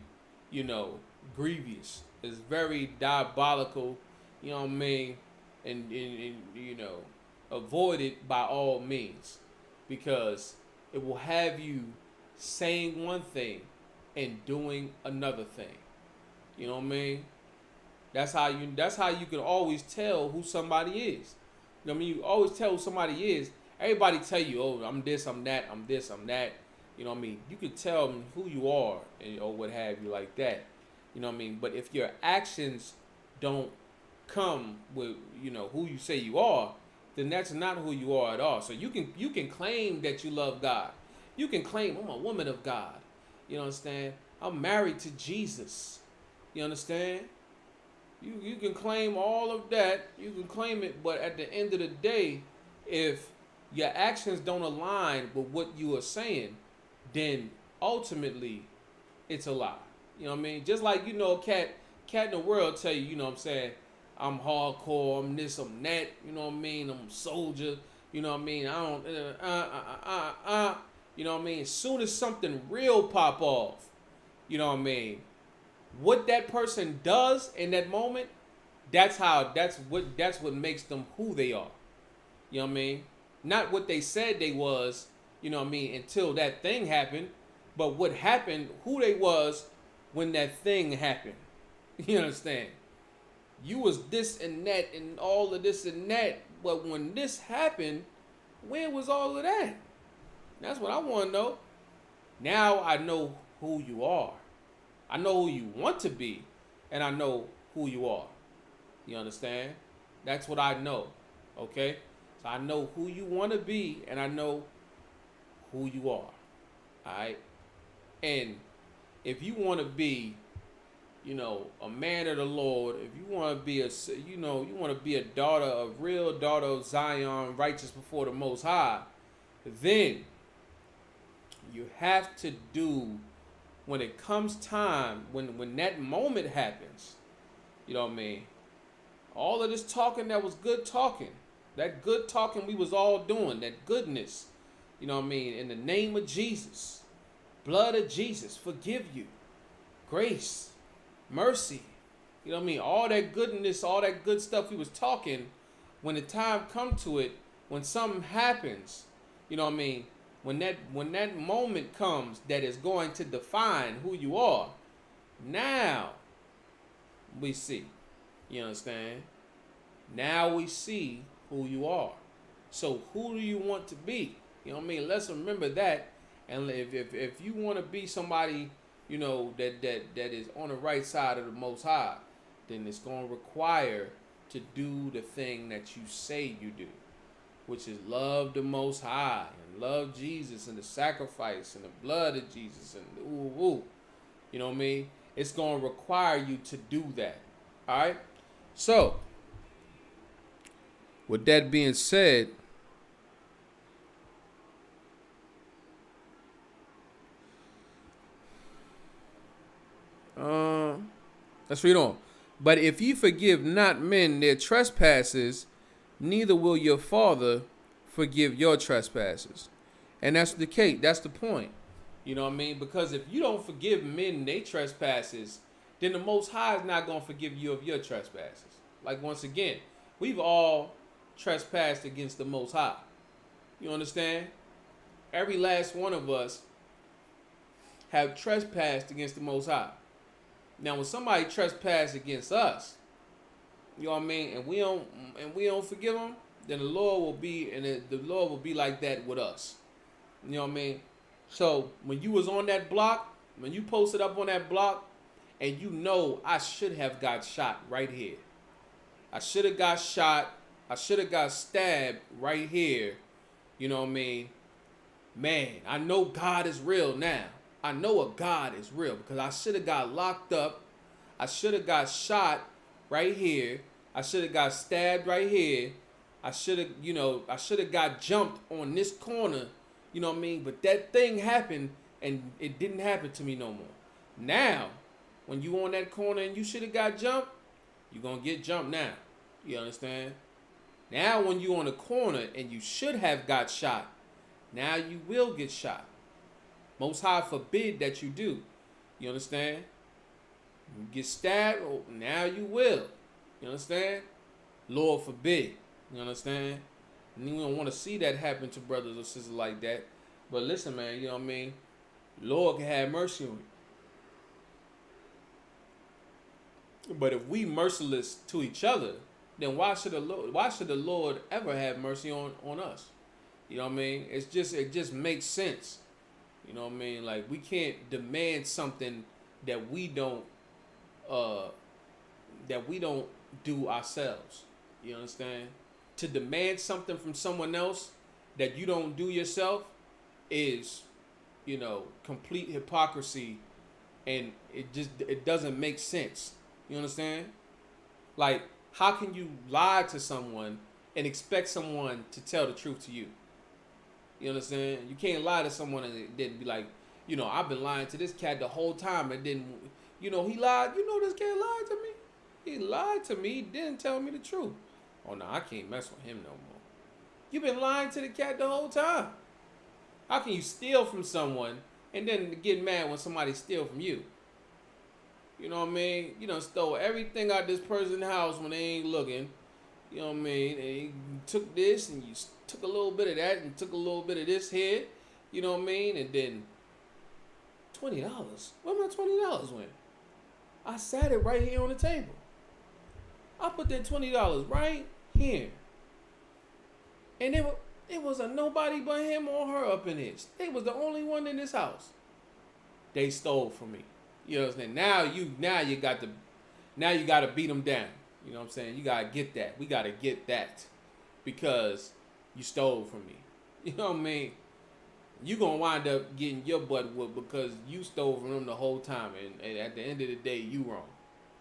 grievous. It's very diabolical. You know what I mean? And avoid it by all means, because it will have you saying one thing and doing another thing. You know what I mean? That's how you can always tell who somebody is. You know what I mean? You always tell who somebody is. Everybody tell you, oh, I'm this, I'm that, I'm this, I'm that. You know what I mean? You can tell them who you are or what have you like that. You know what I mean? But if your actions don't come with, who you say you are, then that's not who you are at all. So you can claim that you love God. You can claim, I'm a woman of God. You understand? I'm married to Jesus. You understand? You can claim all of that. You can claim it, but at the end of the day, if your actions don't align with what you are saying, then ultimately it's a lie. You know what I mean? Just like cat in the world tell you, you know what I'm saying, I'm hardcore, I'm this, I'm that, you know what I mean, I'm a soldier, you know what I mean, I don't you know what I mean? As soon as something real pop off, you know what I mean, what that person does in that moment, that's what makes them who they are. You know what I mean? Not what they said they was, you know what I mean, until that thing happened, but what happened, who they was when that thing happened. You understand? You was this and that and all of this and that, but when this happened, where was all of that? That's what I want to know. Now I know who you are. I know who you want to be, and I know who you are. You understand? That's what I know. Okay? So I know who you want to be, and I know who you are. Alright? And if you want to be, a man of the Lord, if you want to be you want to be a daughter, a real daughter of Zion, righteous before the Most High, then you have to do, when it comes time, when that moment happens, you know what I mean? All of this talking that was good talking, that good talking we was all doing, that goodness, you know what I mean? In the name of Jesus, blood of Jesus, forgive you, grace, mercy, you know what I mean? All that goodness, all that good stuff we was talking, when the time come to it, when something happens, you know what I mean? When that moment comes that is going to define who you are, now we see. You understand? Now we see who you are. So who do you want to be? You know what I mean? Let's remember that. And if you want to be somebody, that is on the right side of the Most High, then it's going to require to do the thing that you say you do, which is love the Most High and love Jesus and the sacrifice and the blood of Jesus and the ooh. You know what I mean? It's going to require you to do that. All right? So, with that being said, let's read on. But if ye forgive not men their trespasses, neither will your Father forgive your trespasses. And that's the case. That's the point. You know what I mean? Because if you don't forgive men their trespasses, then the Most High is not going to forgive you of your trespasses. Like, once again, we've all trespassed against the Most High. You understand? Every last one of us have trespassed against the Most High. Now, when somebody trespasses against us, you know what I mean, and we don't forgive them, then the Lord will be like that with us. You know what I mean? So when you was on that block, when you posted up on that block, and I should have got shot right here. I should have got shot. I should have got stabbed right here. You know what I mean? Man, I know God is real now. I know a God is real because I should have got locked up. I should have got shot right here. I should have got stabbed right here. I should have got jumped on this corner. You know what I mean? But that thing happened and it didn't happen to me no more. Now, when you on that corner and you should have got jumped, you're going to get jumped now. You understand? Now, when you on the corner and you should have got shot, now you will get shot. Most High forbid that you do. You understand? You get stabbed, now you will. You understand? Lord forbid. You understand? And you don't want to see that happen to brothers or sisters like that. But listen, man, you know what I mean? Lord can have mercy on you. But if we merciless to each other, then why should the Lord ever have mercy on us? You know what I mean? It just makes sense. You know what I mean? Like, we can't demand something that we don't do ourselves. You understand? To demand something from someone else that you don't do yourself is, complete hypocrisy, and it doesn't make sense. You understand? Like, how can you lie to someone and expect someone to tell the truth to you? You understand? You can't lie to someone and then be like, I've been lying to this cat the whole time and then, he lied. This cat lied to me. He lied to me. He didn't tell me the truth. Oh, no, I can't mess with him no more. You've been lying to the cat the whole time. How can you steal from someone and then get mad when somebody steals from you? You know what I mean? You done stole everything out this person's house when they ain't looking. You know what I mean? And you took this and you took a little bit of that and took a little bit of this here. You know what I mean? And then $20. Where my $20 went? I sat it right here on the table. I put that $20 right here. And it was a nobody but him or her up in this. They was the only one in this house. They stole from me. You know what I'm saying? Now you got to beat them down. You know what I'm saying? You got to get that. We got to get that because you stole from me. You know what I mean? you gonna wind up getting your butt whooped because you stole from them the whole time, and at the end of the day, you wrong.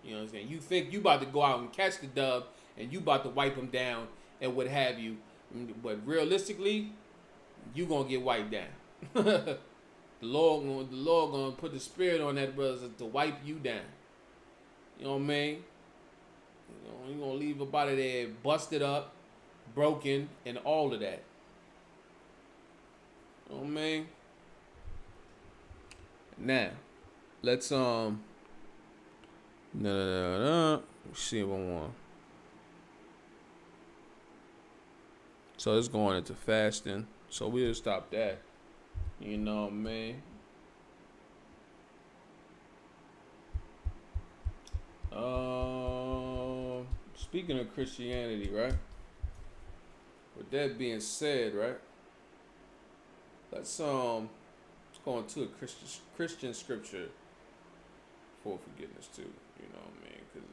You know what I'm saying? You think you about to go out and catch the dub, and you about to wipe them down and what have you, but realistically, you gonna get wiped down. The Lord gonna put the spirit on that brother to wipe you down. You know what I mean? You gonna leave up out of there busted up, broken, and all of that. You know what I mean? Now, let's see if I want. So it's going into fasting. So we'll stop that. You know what I mean? Speaking of Christianity, right? With that being said, right? Let's go into a Christian scripture for forgiveness too. You know what I mean? Because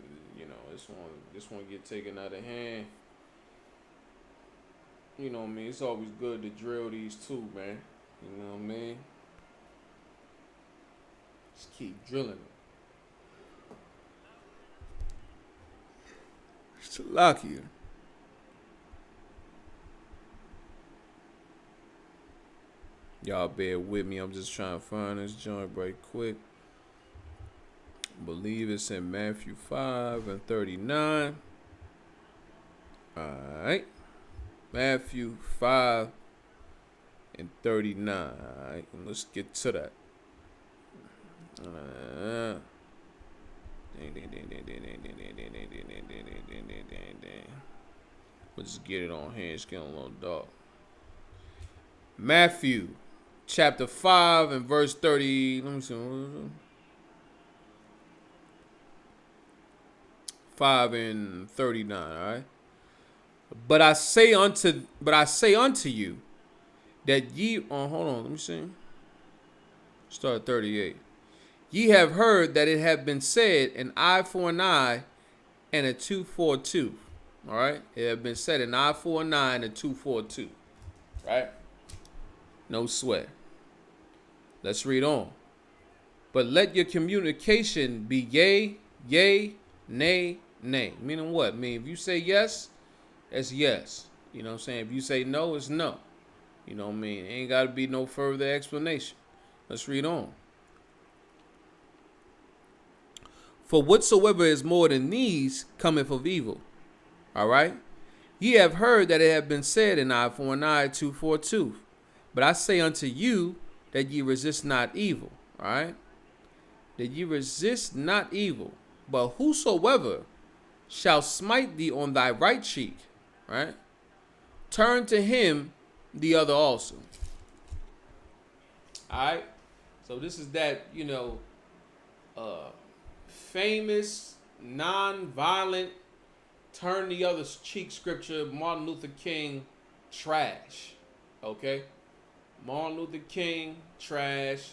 this one get taken out of hand. You know what I mean? It's always good to drill these too, man. You know what I mean? Just keep drilling it. It's lucky. Y'all bear with me. I'm just trying to find this joint right quick. I believe it's in Matthew 5:39. Alright. Matthew 5:39. Alright, let's get to that. Let's just get it on here. It's getting a little dark. Matthew chapter 5 and verse 30. Let me see. 5:39. All right. But I say unto you that ye. Oh, hold on. Let me see. Start at 38. Ye have heard that it hath been said, an eye for an eye, and a tooth for a tooth. All right. It have been said, an eye for an eye, and a tooth for a tooth. Right. No sweat. Let's read on. But let your communication be yea, yea, nay, nay. Meaning what? Meaning if you say yes, it's yes. You know what I'm saying? If you say no, it's no. You know what I mean? Ain't got to be no further explanation. Let's read on. For whatsoever is more than these cometh of evil. All right? Ye have heard that it hath been said, an eye for an eye, tooth for a tooth. But I say unto you that ye resist not evil. All right? That ye resist not evil. But whosoever shall smite thee on thy right cheek, right? Turn to him the other also. All right? So this is that, famous, non-violent, turn the other cheek scripture, Martin Luther King, trash. Okay? Martin Luther King, trash.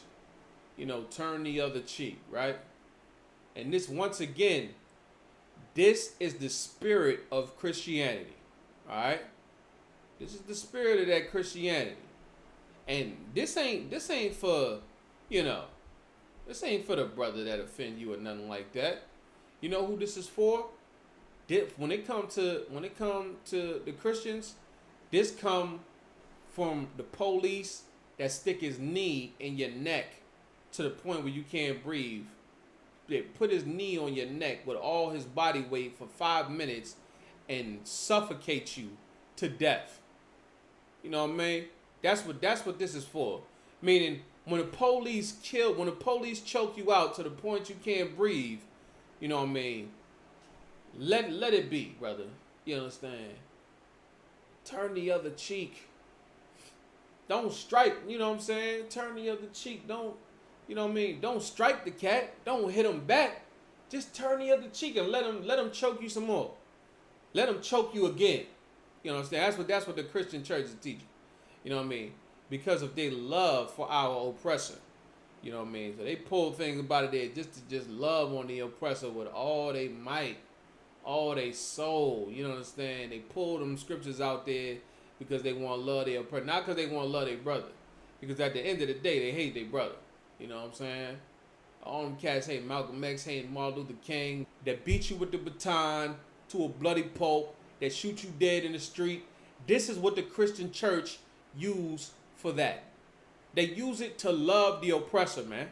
Turn the other cheek, right? And this, once again, this is the spirit of Christianity. All right? This is the spirit of that Christianity. And this ain't for, this ain't for the brother that offend you or nothing like that. You know who this is for? When it come to the Christians, this come from the police that stick his knee in your neck to the point where you can't breathe. They put his knee on your neck with all his body weight for 5 minutes and suffocate you to death. You know what I mean? That's what this is for. Meaning, when the police choke you out to the point you can't breathe, you know what I mean? Let it be, brother. You understand? Turn the other cheek. Don't strike, you know what I'm saying? Turn the other cheek. Don't, you know what I mean? Don't strike the cat. Don't hit him back. Just turn the other cheek and let him choke you some more. Let him choke you again. You know what I'm saying? That's what the Christian church is teaching. You know what I mean? Because of their love for our oppressor. You know what I mean? So they pull things about it there just love on the oppressor with all their might, all their soul. You know what I'm saying? They pull them scriptures out there because they want to love their oppressor. Not because they want to love their brother. Because at the end of the day, they hate their brother. You know what I'm saying? All them cats hate Malcolm X, hate Martin Luther King, that beat you with the baton to a bloody pulp, that shoot you dead in the street. This is what the Christian church use for that. They use it to love the oppressor, man.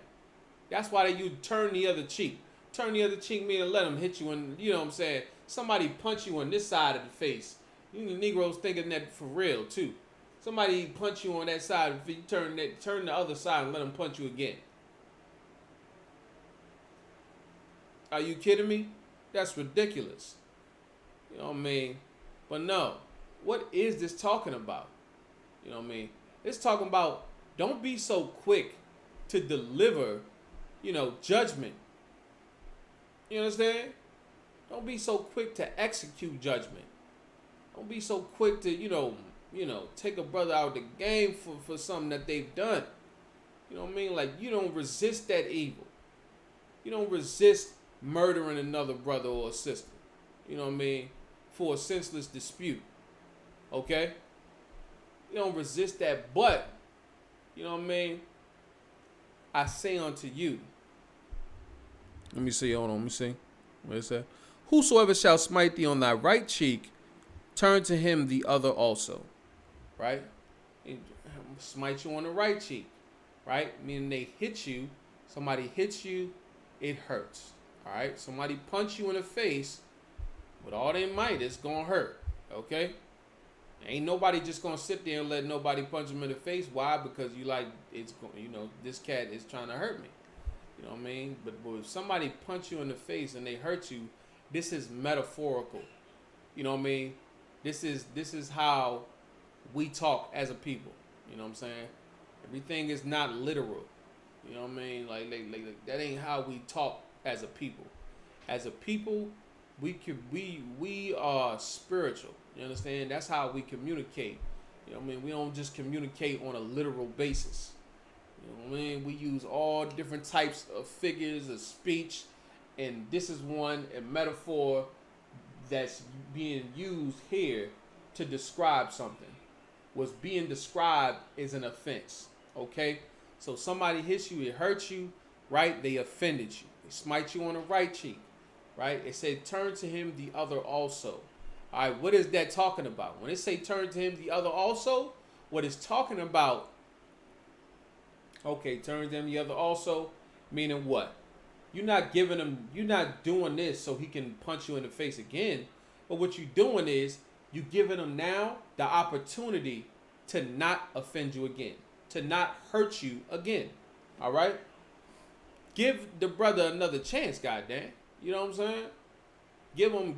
That's why they use turn the other cheek. Turn the other cheek meaning let them hit you in, you know what I'm saying? Somebody punch you on this side of the face. You Negroes thinking that for real, too. Somebody punch you on that side, if you turn the other side and let them punch you again. Are you kidding me? That's ridiculous. You know what I mean? But no, what is this talking about? You know what I mean? It's talking about don't be so quick to deliver, judgment. You understand? Don't be so quick to execute judgment. Don't be so quick to, take a brother out of the game for something that they've done. You know what I mean? Like, you don't resist that evil. You don't resist murdering another brother or sister. You know what I mean? For a senseless dispute. Okay? You don't resist that, but, you know what I mean? I say unto you. Let me see, hold on, let me see. What is that? Whosoever shall smite thee on thy right cheek, turn to him the other also. Right? Smite you on the right cheek. Right? Meaning they hit you. Somebody hits you, it hurts. All right? Somebody punch you in the face, with all their might, it's going to hurt. Okay? Ain't nobody just going to sit there and let nobody punch them in the face. Why? Because this cat is trying to hurt me. You know what I mean? But if somebody punch you in the face and they hurt you, this is metaphorical. You know what I mean? This is how we talk as a people. You know what I'm saying? Everything is not literal. You know what I mean? Like that ain't how we talk as a people. As a people, we are spiritual. You understand? That's how we communicate. You know what I mean? We don't just communicate on a literal basis. You know what I mean? We use all different types of figures of speech, and this is a metaphor that's being used here to describe something. What's being described is an offense. Okay? So somebody hits you, it hurts you, right? They offended you. They smite you on the right cheek, right? It said, turn to him the other also. All right, what is that talking about? When it say turn to him the other also, what it's talking about, okay, turn to him the other also, meaning what? You're not doing this so he can punch you in the face again. But what you're doing is you're giving him now the opportunity to not offend you again, to not hurt you again. All right? Give the brother another chance, goddamn. You know what I'm saying?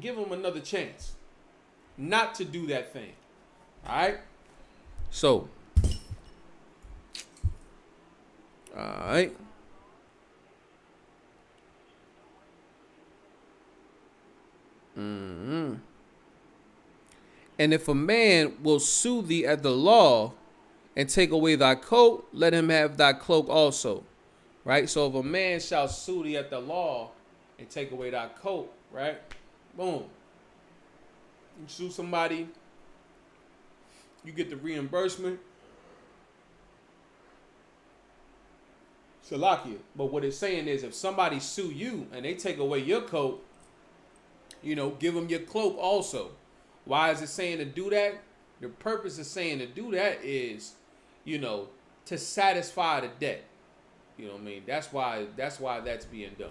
Give him another chance not to do that thing. All right? So, all right. Mm-hmm. And if a man will sue thee at the law and take away thy coat, let him have thy cloak also. Right? So if a man shall sue thee at the law and take away thy coat, right? Boom. You sue somebody, you get the reimbursement. Salakia. But what it's saying is if somebody sue you and they take away your coat, give them your cloak also. Why is it saying to do that? The purpose of saying to do that is, to satisfy the debt. You know what I mean? That's why that's being done.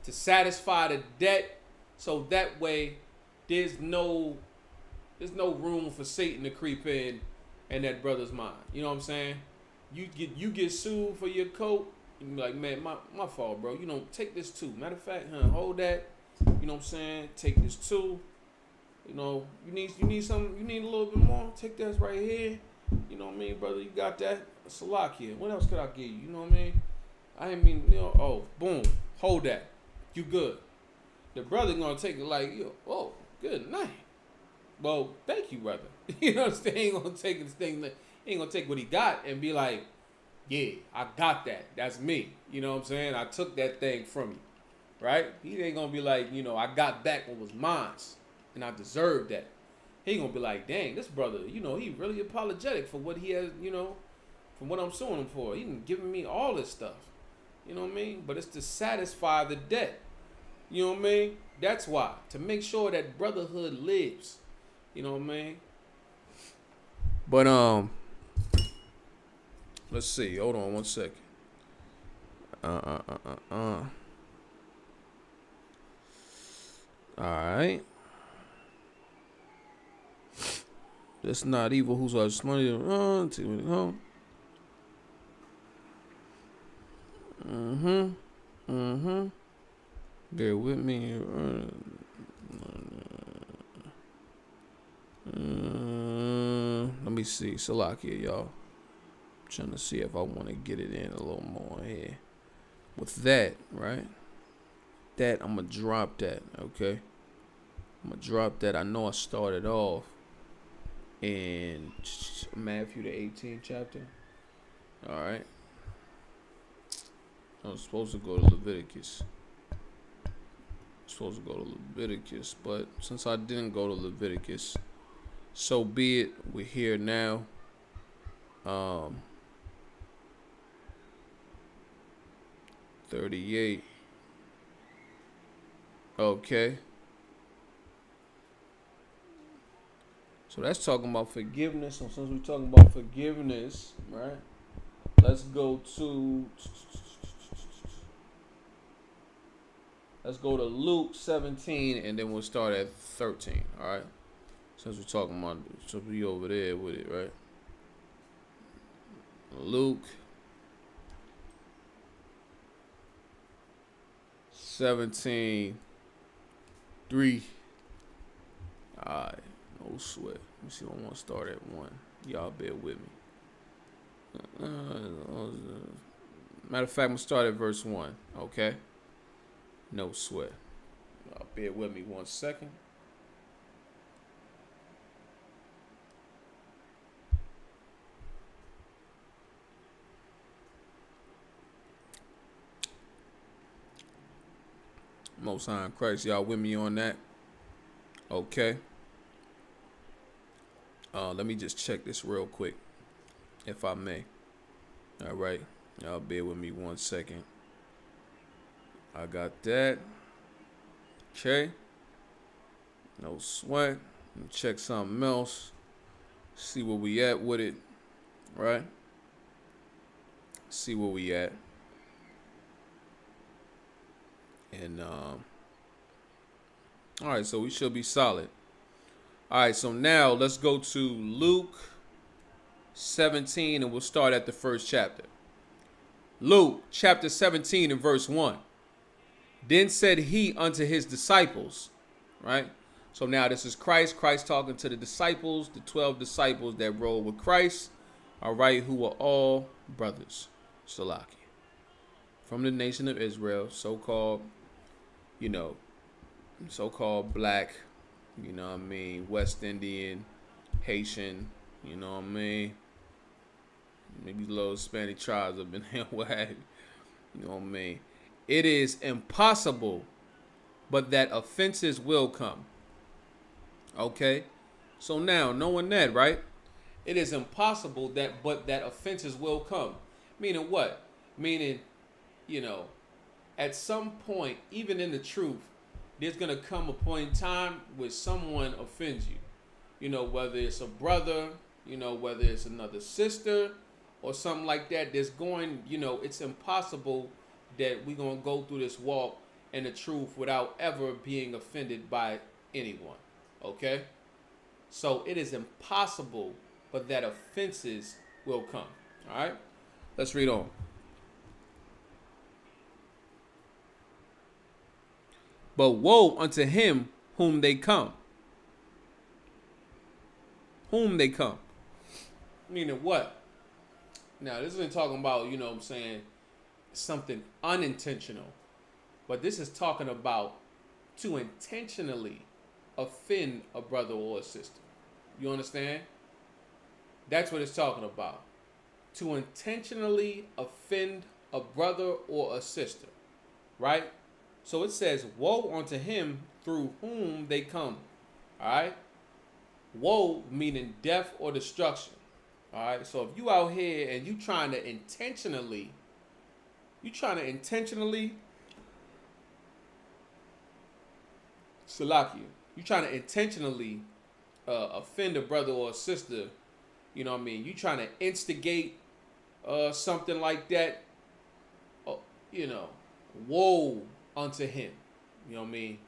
To satisfy the debt, so that way there's no room for Satan to creep in that brother's mind. You know what I'm saying? You get sued for your coat, you be like, man, my fault, bro. Take this too. Matter of fact, hold that. You know what I'm saying? Take this too. You need something, you need a little bit more. Take this right here. You know what I mean, brother? You got that? Salakia. What else could I give you? You know what I mean? I ain't mean, boom. Hold that. You good. The brother gonna take it like, oh, good night. Well, thank you, brother. You know what I'm saying? He ain't gonna take this thing, he ain't gonna take what he got and be like, yeah, I got that. That's me. You know what I'm saying? I took that thing from you. Right? He ain't gonna be like, I got back what was mine and I deserved that. He gonna be like, dang, this brother, he really apologetic for what he has, from what I'm suing him for. He done giving me all this stuff. You know what I mean? But it's to satisfy the debt. You know what I mean? That's why. To make sure that brotherhood lives. You know what I mean? But let's see. Hold on one second. Alright. That's not evil. Who's our money to run to home? Bear with me. Let me see. Salakia, y'all. I'm trying to see if I want to get it in a little more here. With that, right? That, I'm going to drop that, okay? I'm going to drop that. I know I started off in Matthew, the 18th chapter. All right. I was supposed to go to Leviticus. But since I didn't go to Leviticus, so be it. We're here now. 38. Okay. So that's talking about forgiveness. So since we're talking about forgiveness, right? Let's go to Luke 17, and then we'll start at 13. All right. Since we're talking about, so we over there with it, right? Luke 17:3. All right. No sweat. Let me see. I want to start at 1. Y'all bear with me. Matter of fact, I'm going to start at verse 1. Okay? No sweat. Y'all bear with me 1 second. Most High in Christ. Y'all with me on that? Okay. Let me just check this real quick, if I may. All right. Y'all bear with me 1 second. I got that. Okay. No sweat. Let me check something else. See where we at with it. Right? See where we at. And all right, so we should be solid. All right, so now let's go to Luke 17, and we'll start at the first chapter. Luke chapter 17 and verse 1. Then said he unto his disciples, right? So now this is Christ talking to the disciples, the 12 disciples that rode with Christ, all right, who were all brothers, Salaki, from the nation of Israel, so-called black, you know what I mean, West Indian, Haitian, you know what I mean, maybe little Hispanic tribes have been here, what have you, you know what I mean. It is impossible, but that offenses will come. Okay? So now, knowing that, right? It is impossible but that offenses will come. Meaning what? Meaning, at some point, even in the truth, there's going to come a point in time where someone offends you. Whether it's a brother, whether it's another sister or something like that, it's impossible that we're going to go through this walk in the truth without ever being offended by anyone. Okay? So it is impossible, but that offenses will come. All right? Let's read on. But woe unto him whom they come. Whom they come. Meaning what? Now, this isn't talking about, something unintentional. But this is talking about to intentionally offend a brother or a sister. You understand? That's what it's talking about. To intentionally offend a brother or a sister. Right? So it says, woe unto him through whom they come. All right? Woe meaning death or destruction. All right. So if you out here and you trying to intentionally, Salakia, you trying to intentionally offend a brother or a sister, you know what I mean? You trying to instigate something like that, uh, you know, woe unto him. You know what I mean?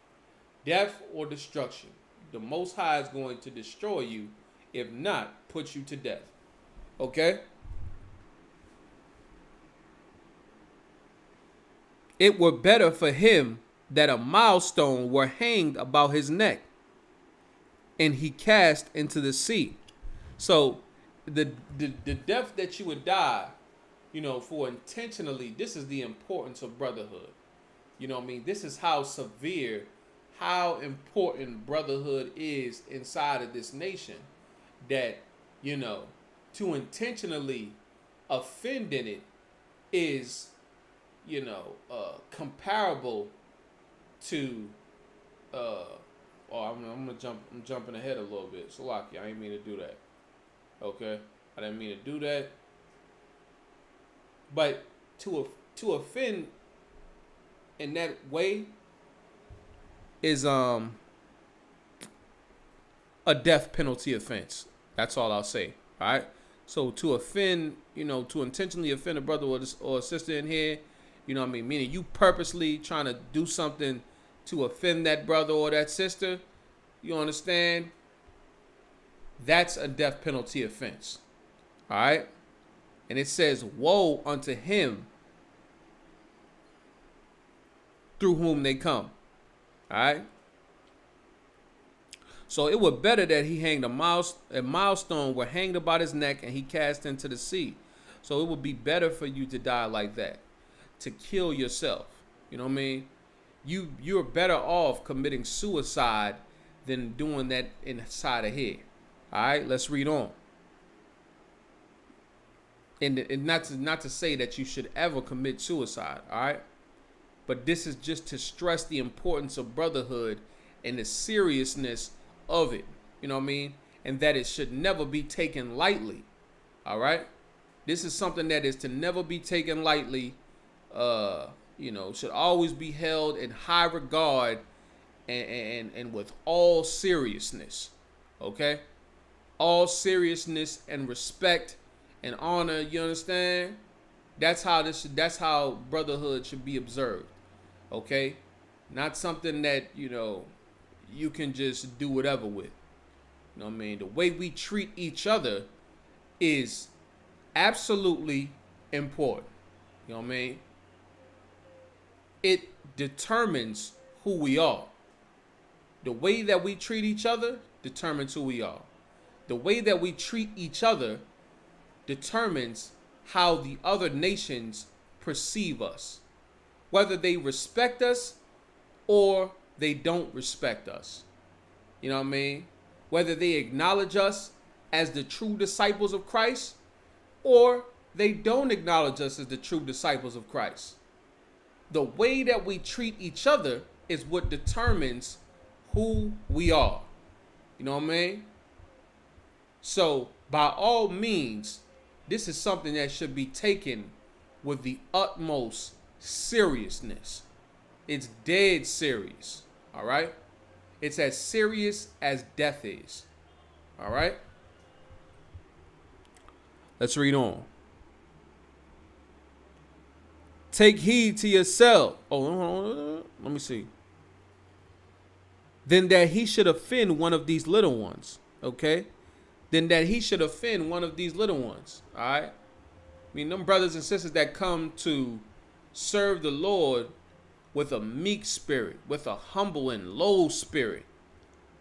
Death or destruction. The Most High is going to destroy you, if not, put you to death. Okay? It were better for him that a milestone were hanged about his neck, and he cast into the sea. So the death that you would die, you know, for intentionally, this is the importance of brotherhood. You know what I mean? This is how severe, how important brotherhood is inside of this nation. That, you know, to intentionally offend in it is, you know, comparable to, I'm jumping ahead a little bit. So, Lucky, I didn't mean to do that. Okay, I didn't mean to do that. But to offend in that way is a death penalty offense. That's all I'll say. All right. So to offend, you know, to intentionally offend a brother or a sister in here, you know what I mean? Meaning you purposely trying to do something to offend that brother or that sister. You understand? That's a death penalty offense. All right. And it says, woe unto him through whom they come. All right. So it were better that he hanged a milestone were hanged about his neck and he cast into the sea. So it would be better for you to die like that, to kill yourself. You know what I mean? You're better off committing suicide than doing that inside of here. All right, let's read on. And not to say that you should ever commit suicide. All right, but this is just to stress the importance of brotherhood and the seriousness of it. You know what I mean? And that it should never be taken lightly. All right, this is something that is to never be taken lightly. You know, should always be held in high regard and with all seriousness. Okay, all seriousness and respect and honor. You understand? That's how brotherhood should be observed. Okay, not something that, you know, you can just do whatever with. You know what I mean? The way we treat each other is absolutely important. You know what I mean? It determines who we are. The way that we treat each other determines who we are. The way that we treat each other determines how the other nations perceive us, whether they respect us or they don't respect us. You know what I mean? Whether they acknowledge us as the true disciples of Christ or they don't acknowledge us as the true disciples of Christ. The way that we treat each other is what determines who we are. You know what I mean? So, by all means, this is something that should be taken with the utmost seriousness. It's dead serious. All right? It's as serious as death is. All right? Let's read on. Take heed to yourself. Let me see. Then that he should offend one of these little ones. Okay? Then that he should offend one of these little ones. All right? I mean, them brothers and sisters that come to serve the Lord with a meek spirit, with a humble and low spirit.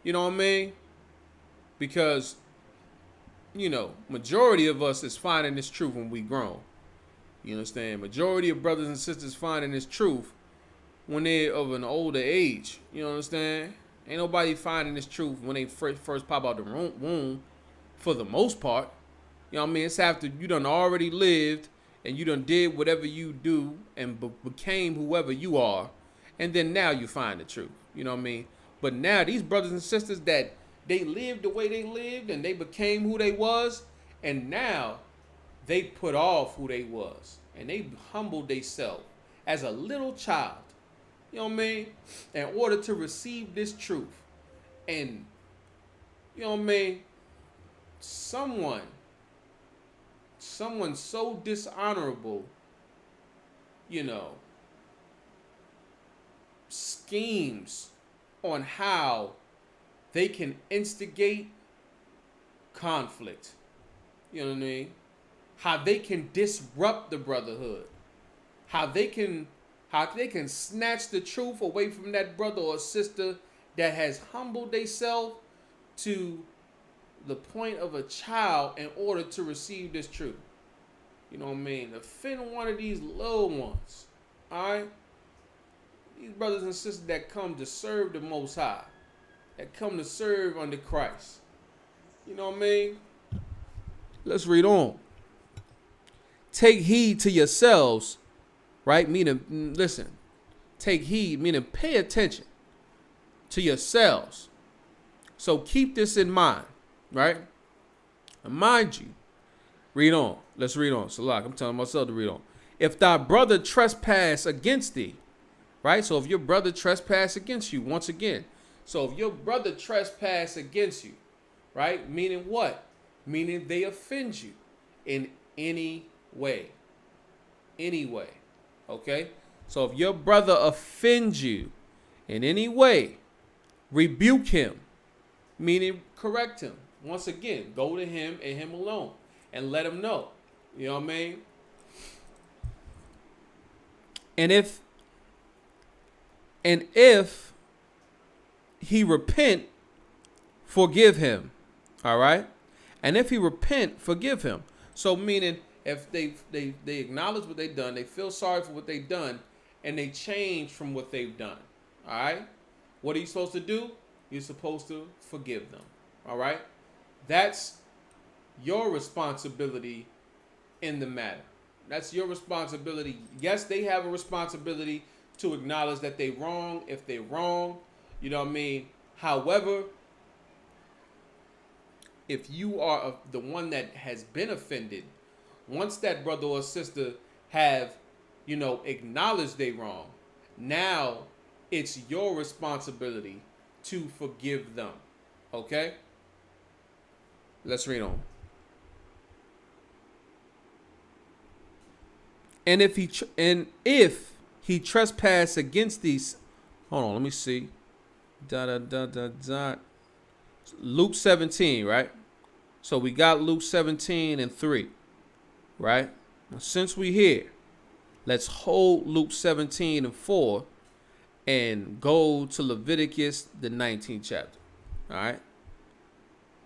You know what I mean? Because, you know, majority of us is finding this truth when we grown. You understand? Majority of brothers and sisters finding this truth when they're of an older age. You understand? Ain't nobody finding this truth when they first pop out the womb, for the most part. You know what I mean? It's after you done already lived and you done did whatever you do and became whoever you are, and then now you find the truth. You know what I mean? But now these brothers and sisters that they lived the way they lived and they became who they was, And now they put off who they was and they humbled themselves as a little child. You know what I mean? In order to receive this truth. And you know what I mean? Someone so dishonorable, you know, schemes on how they can instigate conflict. You know what I mean? How they can disrupt the brotherhood. How they can snatch the truth away from that brother or sister that has humbled themselves to the point of a child in order to receive this truth. You know what I mean? Offend one of these little ones. Alright? These brothers and sisters that come to serve the Most High. That come to serve under Christ. You know what I mean? Let's read on. Take heed to yourselves, right? Meaning, listen. Take heed, meaning pay attention to yourselves. So keep this in mind, right? And mind you, read on. Let's read on. Salak, I'm telling myself to read on. If thy brother trespass against thee, right? So if your brother trespass against you, once again. So if your brother trespass against you, right? Meaning what? Meaning they offend you in any way. Any way. Okay? So if your brother offends you in any way, rebuke him. Meaning correct him. Once again, go to him and him alone. And let him know. You know what I mean? And if he repent, forgive him. All right? And if he repent, forgive him. So meaning if they acknowledge what they've done, they feel sorry for what they've done, and they change from what they've done. All right? What are you supposed to do? You're supposed to forgive them. All right? That's your responsibility in the matter. That's your responsibility. Yes, they have a responsibility to acknowledge that they're wrong if they're wrong. You know what I mean? However, if you are the one that has been offended, once that brother or sister have, you know, acknowledged they wrong, now it's your responsibility to forgive them. Okay? Let's read on. And if he trespass against these, hold on, let me see. Luke 17, right? So we got Luke 17 and 3, right? Now, since we here, let's hold Luke 17 and 4 and go to Leviticus, the 19th chapter. All right?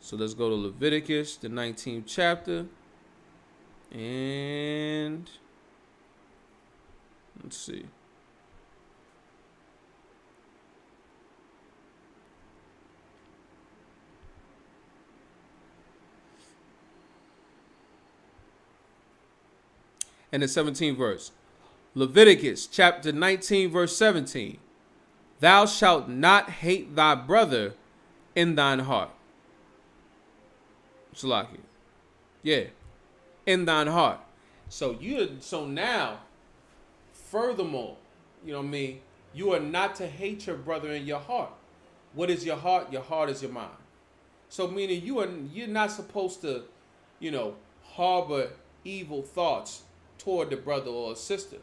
So let's go to Leviticus, the 19th chapter. And let's see. And the 17th verse. Leviticus chapter 19, verse 17. Thou shalt not hate thy brother in thine heart. Salaki. Yeah. In thine heart. So now, furthermore, you know what I mean? You are not to hate your brother in your heart. What is your heart? Your heart is your mind. So meaning you're not supposed to, you know, harbor evil thoughts toward the brother or sister.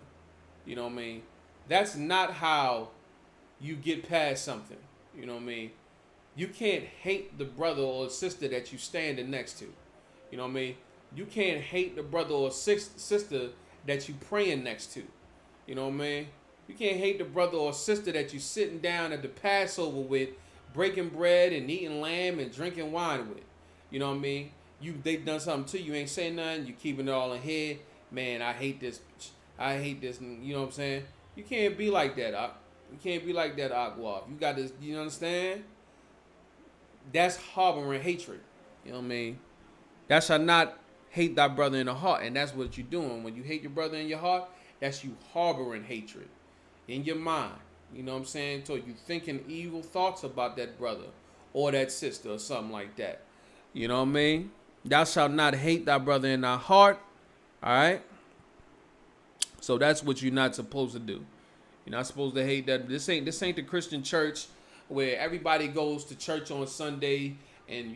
You know what I mean? That's not how you get past something. You know what I mean? You can't hate the brother or sister that you standing next to. You know what I mean? You can't hate the brother or sister that you praying next to. You know what I mean? You can't hate the brother or sister that you sitting down at the Passover with, breaking bread and eating lamb and drinking wine with. You know what I mean? They done something to you, ain't saying nothing, you keeping it all in head. Man, I hate this. You know what I'm saying? You can't be like that. You can't be like that, Agua. You got this. You understand? That's harboring hatred. You know what I mean? Thou shalt not hate thy brother in the heart, and that's what you're doing. When you hate your brother in your heart, that's you harboring hatred in your mind. You know what I'm saying? So you thinking evil thoughts about that brother or that sister or something like that. You know what I mean? Thou shalt not hate thy brother in thy heart. All right. So that's what you're not supposed to do. You're not supposed to hate that. This ain't the Christian church where everybody goes to church on Sunday and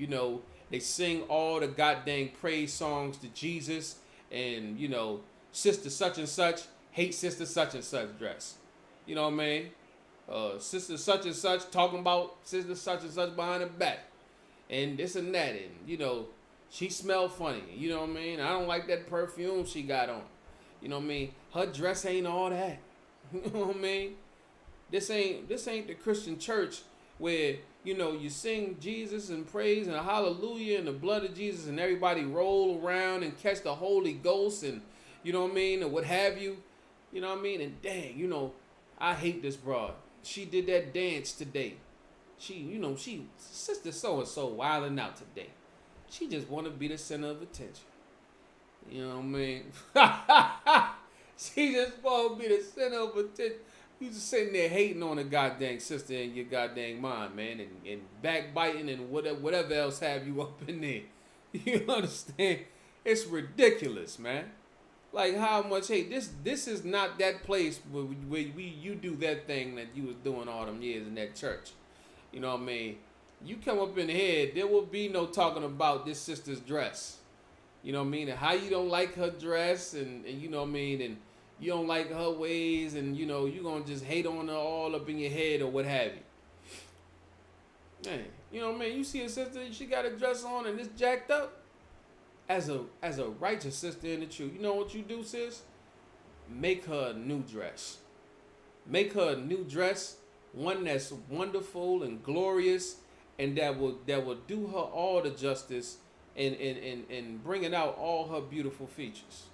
they sing all the goddamn praise songs to Jesus and sister such and such hate sister such and such dress. You know what I mean? Sister such and such talking about sister such and such behind her back and this and that and she smelled funny. You know what I mean? I don't like that perfume she got on. You know what I mean? Her dress ain't all that. You know what I mean? This ain't the Christian church where you sing Jesus and praise and hallelujah and the blood of Jesus and everybody roll around and catch the Holy Ghost and you know what I mean, or what have you. You know what I mean? And dang, I hate this broad. She did that dance today. She sister so and so wilding out today. She just want to be the center of attention. You know what I mean? She just want to be the center of attention. You just sitting there hating on a goddamn sister in your goddamn mind, man, and backbiting and whatever else have you up in there. You understand? It's ridiculous, man. Like how much hate. This is not that place where you do that thing that you was doing all them years in that church. You know what I mean? You come up in here, there will be no talking about this sister's dress. You know what I mean? And how you don't like her dress and you know what I mean? And you don't like her ways and you're going to just hate on her all up in your head or what have you. Man, you know what I mean? You see a sister, she got a dress on and it's jacked up. As a righteous sister in the truth, you know what you do, sis? Make her a new dress. Make her a new dress, one that's wonderful and glorious and that will do her all the justice and bringing out all her beautiful features.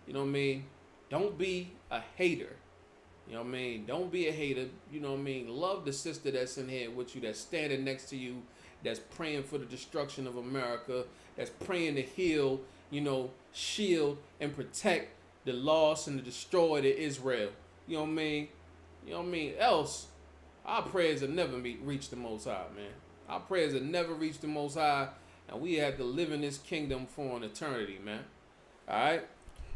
You know what I mean? Don't be a hater. You know what I mean? Don't be a hater. You know what I mean? Love the sister that's in here with you, that's standing next to you, that's praying for the destruction of America, that's praying to heal, shield and protect the lost and the destroyed of Israel. You know what I mean? You know what I mean? Else, our prayers will never reach the Most High, man. Our prayers will never reach the Most High, and we have to live in this kingdom for an eternity, man. All right?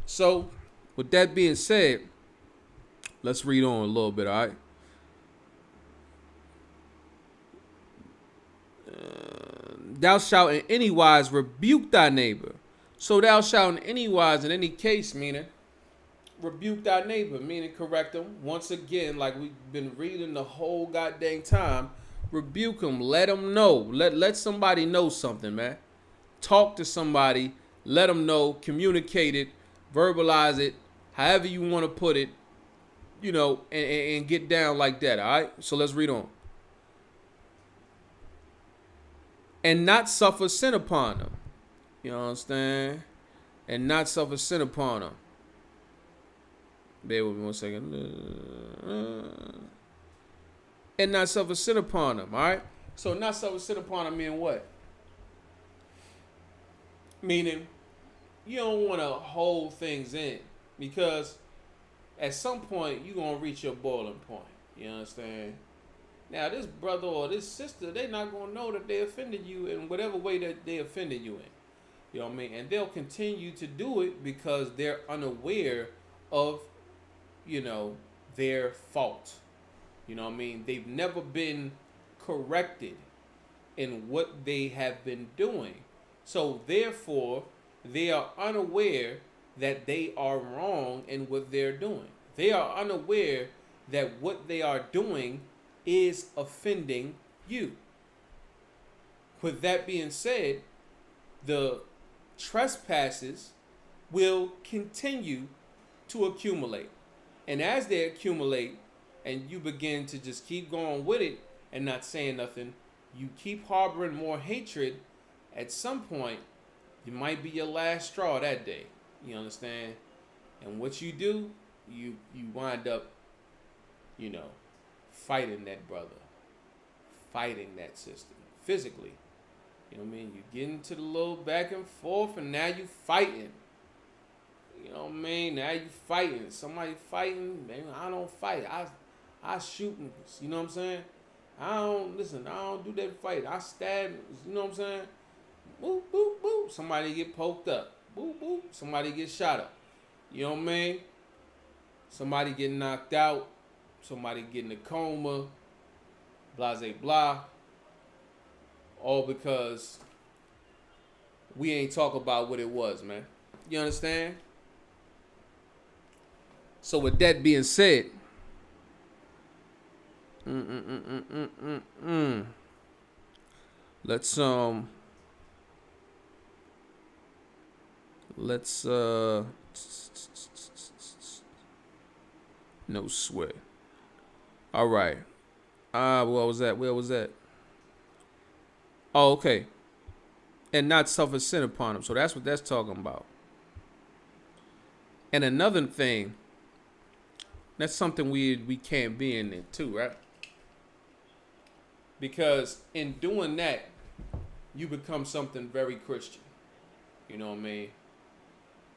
So, with that being said, let's read on a little bit, all right? Thou shalt in any wise rebuke thy neighbor. So thou shalt in any wise, in any case, meaning rebuke thy neighbor, meaning correct him. Once again, like we've been reading the whole goddamn time, rebuke him, let him know. Let somebody know something, man. Talk to somebody, let them know, communicate it, verbalize it, however you want to put it, and get down like that, all right? So let's read on. And not suffer sin upon them. You understand? And not suffer sin upon them. Bear with me 1 second. And not suffer sin upon them, all right? So not suffer sin upon them meaning what? Meaning you don't want to hold things in because at some point you're going to reach your boiling point. You understand? Now, this brother or this sister, they're not going to know that they offended you in whatever way that they offended you in. You know what I mean? And they'll continue to do it because they're unaware of, their fault. You know what I mean? They've never been corrected in what they have been doing. So, therefore, they are unaware that they are wrong in what they're doing. They are unaware that what they are doing is offending you. With that being said, the trespasses will continue to accumulate. And as they accumulate and you begin to just keep going with it and not saying nothing, you keep harboring more hatred, at some point, it might be your last straw that day. You understand? And what you do, you wind up, fighting that brother, fighting that sister, physically. You know what I mean? You get into the little back and forth, and now you fighting. You know what I mean? Now you fighting. Somebody fighting. Man, I don't fight. I shoot niggas. You know what I'm saying? I don't do that fight. I stab niggas. You know what I'm saying? Boop, boop, boop. boop, somebody get poked up. Boop, boop, somebody get shot up. You know what I mean? Somebody get knocked out. Somebody get in a coma. Blah, blah, blah. All because we ain't talk about what it was, man. You understand? So with that being said, let's no sweat. All right. What was that? Where was that? Oh, okay. And not suffer sin upon him. So that's what that's talking about. And another thing, that's something we can't be in it too, right? Because in doing that, you become something very Christian. You know what I mean?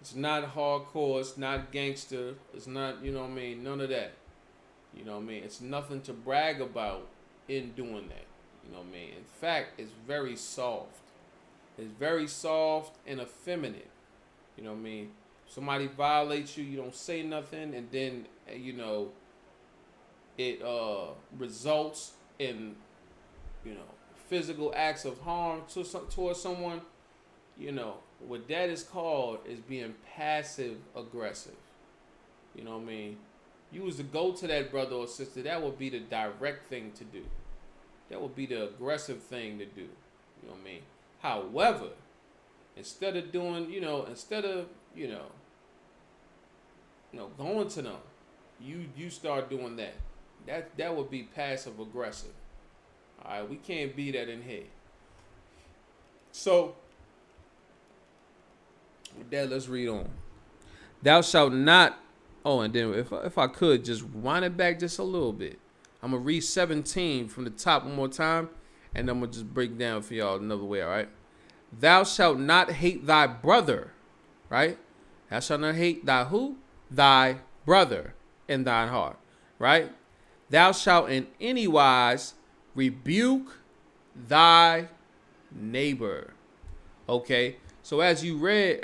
It's not hardcore. It's not gangster. It's not, you know what I mean? None of that. You know what I mean? It's nothing to brag about in doing that. You know what I mean? In fact, it's very soft. It's very soft and effeminate. You know what I mean? Somebody violates you, you don't say nothing, and then, you know, it results in, you know, physical acts of harm towards someone. You know, what that is called is being passive aggressive. You know what I mean? You was to go to that brother or sister, that would be the direct thing to do. That would be the aggressive thing to do. You know what I mean? However, instead of doing, going to them, you start doing that. That would be passive aggressive. All right, we can't be that in here. So, with that, let's read on. Thou shalt not. Oh, and then if I could just wind it back just a little bit. I'm gonna read 17 from the top one more time, and I'm gonna just break down for y'all another way. All right. Thou shalt not hate thy brother, right? Thou shalt not hate thy who? Thy brother in thine heart, right? Thou shalt in any wise rebuke thy neighbor. Okay. So as we read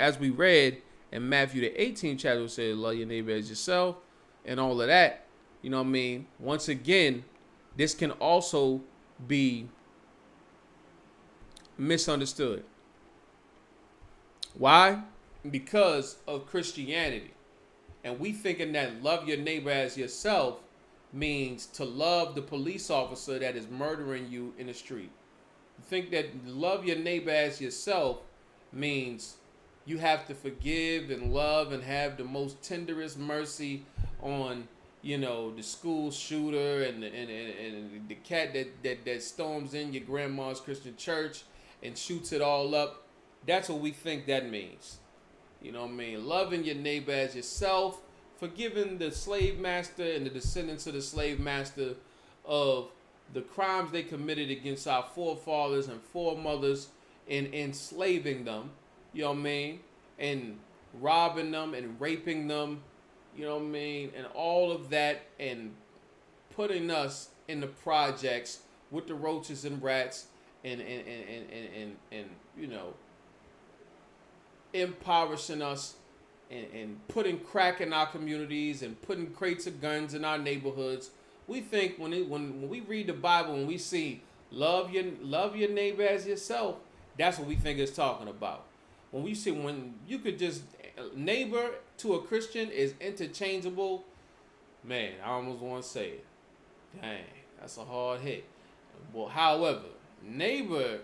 in Matthew the 18th chapter, it says, love your neighbor as yourself and all of that. You know what I mean? Once again, this can also be misunderstood. Why? Because of Christianity. And we thinking that love your neighbor as yourself means to love the police officer that is murdering you in the street. You think that love your neighbor as yourself means you have to forgive and love and have the most tenderest mercy on, you know, the school shooter and the cat that storms in your grandma's Christian church and shoots it all up. That's what we think that means. You know what I mean? Loving your neighbor as yourself, forgiving the slave master and the descendants of the slave master of the crimes they committed against our forefathers and foremothers in enslaving them, you know what I mean? And robbing them and raping them, you know what I mean? And all of that, and putting us in the projects with the roaches and rats and you know, impoverishing us and putting crack in our communities and putting crates of guns in our neighborhoods. We think when we read the Bible, when we see love your neighbor as yourself, that's what we think it's talking about. When we see, when you could just, neighbor to a Christian is interchangeable, man, I almost want to say it. Dang, that's a hard hit. Well, however, neighbor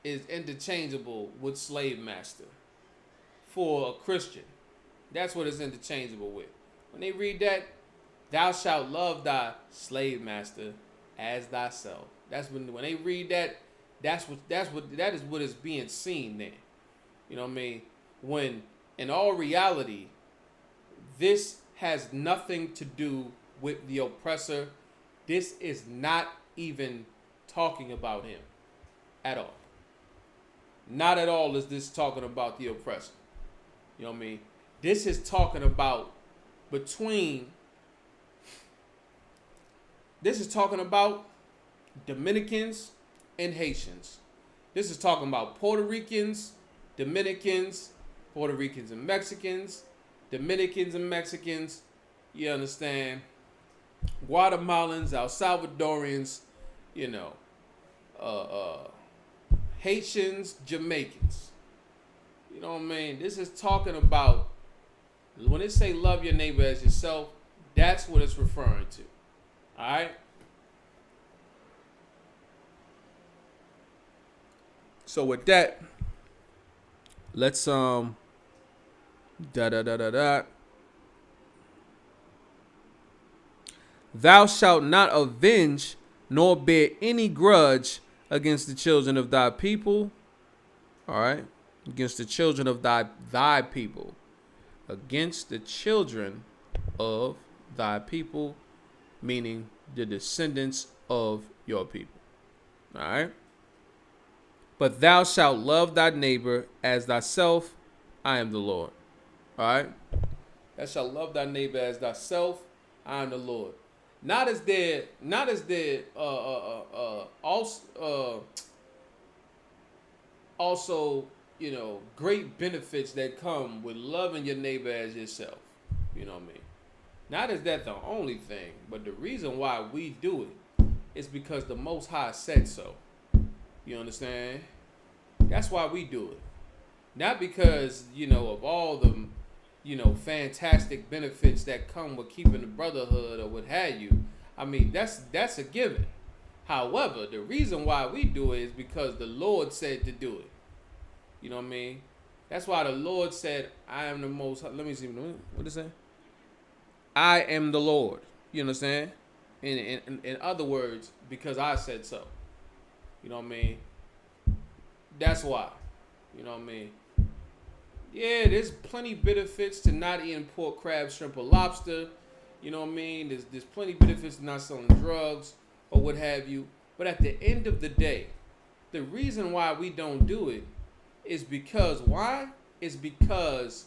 is interchangeable with slave master for a Christian. That's what it's interchangeable with. When they read that, thou shalt love thy slave master as thyself. That's when they read that, that is what is being seen there. You know what I mean? When in all reality, this has nothing to do with the oppressor. This is not even talking about him at all. Not at all is this talking about the oppressor. You know what I mean? This is talking about this is talking about Dominicans and Haitians. This is talking about Puerto Ricans Dominicans, Puerto Ricans and Mexicans, Dominicans and Mexicans, you understand, Guatemalans, El Salvadorians, you know, uh, uh, Haitians, Jamaicans. You know what I mean? This is talking about, when it say love your neighbor as yourself, that's what it's referring to. All right? So with that, let's da da da da da. Thou shalt not avenge nor bear any grudge against the children of thy people. All right? Against the children of thy people. Against the children of thy people, meaning the descendants of your people. All right? But thou shalt love thy neighbor as thyself. I am the Lord. All right? Thou shalt love thy neighbor as thyself. I am the Lord. Not as there also, you know, great benefits that come with loving your neighbor as yourself. You know what I mean? Not is that the only thing, but the reason why we do it is because the Most High said so. You understand? That's why we do it. Not because, you know, of all the, you know, fantastic benefits that come with keeping the brotherhood or what have you. I mean, that's a given. However, the reason why we do it is because the Lord said to do it. You know what I mean? That's why the Lord said, I am the most, let me see, what is it? I am the Lord. You understand? In other words, because I said so. You know what I mean? That's why. You know what I mean? Yeah, there's plenty benefits to not eating pork, crab, shrimp, or lobster. You know what I mean? There's plenty benefits to not selling drugs or what have you. But at the end of the day, the reason why we don't do it is because, why? It's because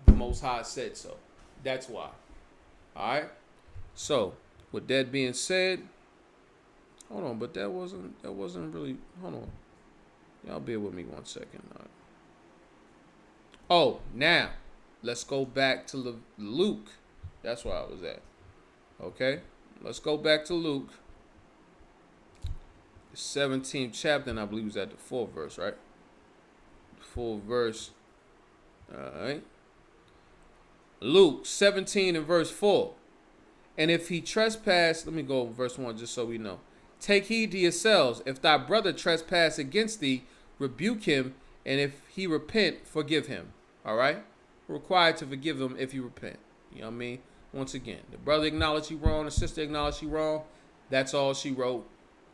the Most High said so. That's why. All right? So, with that being said, hold on, but that wasn't really, hold on. Y'all bear with me 1 second. All right. Oh, now, let's go back to Luke. That's where I was at. Okay? Let's go back to Luke. The 17th chapter, and I believe it was at the 4th verse, right? The 4th verse. All right. Luke 17 and verse 4. And if he trespass, let me go verse 1 just so we know. Take heed to yourselves. If thy brother trespass against thee, rebuke him, and if he repent, forgive him. All right? We're required to forgive him if he repent. You know what I mean? Once again, the brother acknowledged he wrong, the sister acknowledged he wrong. That's all she wrote.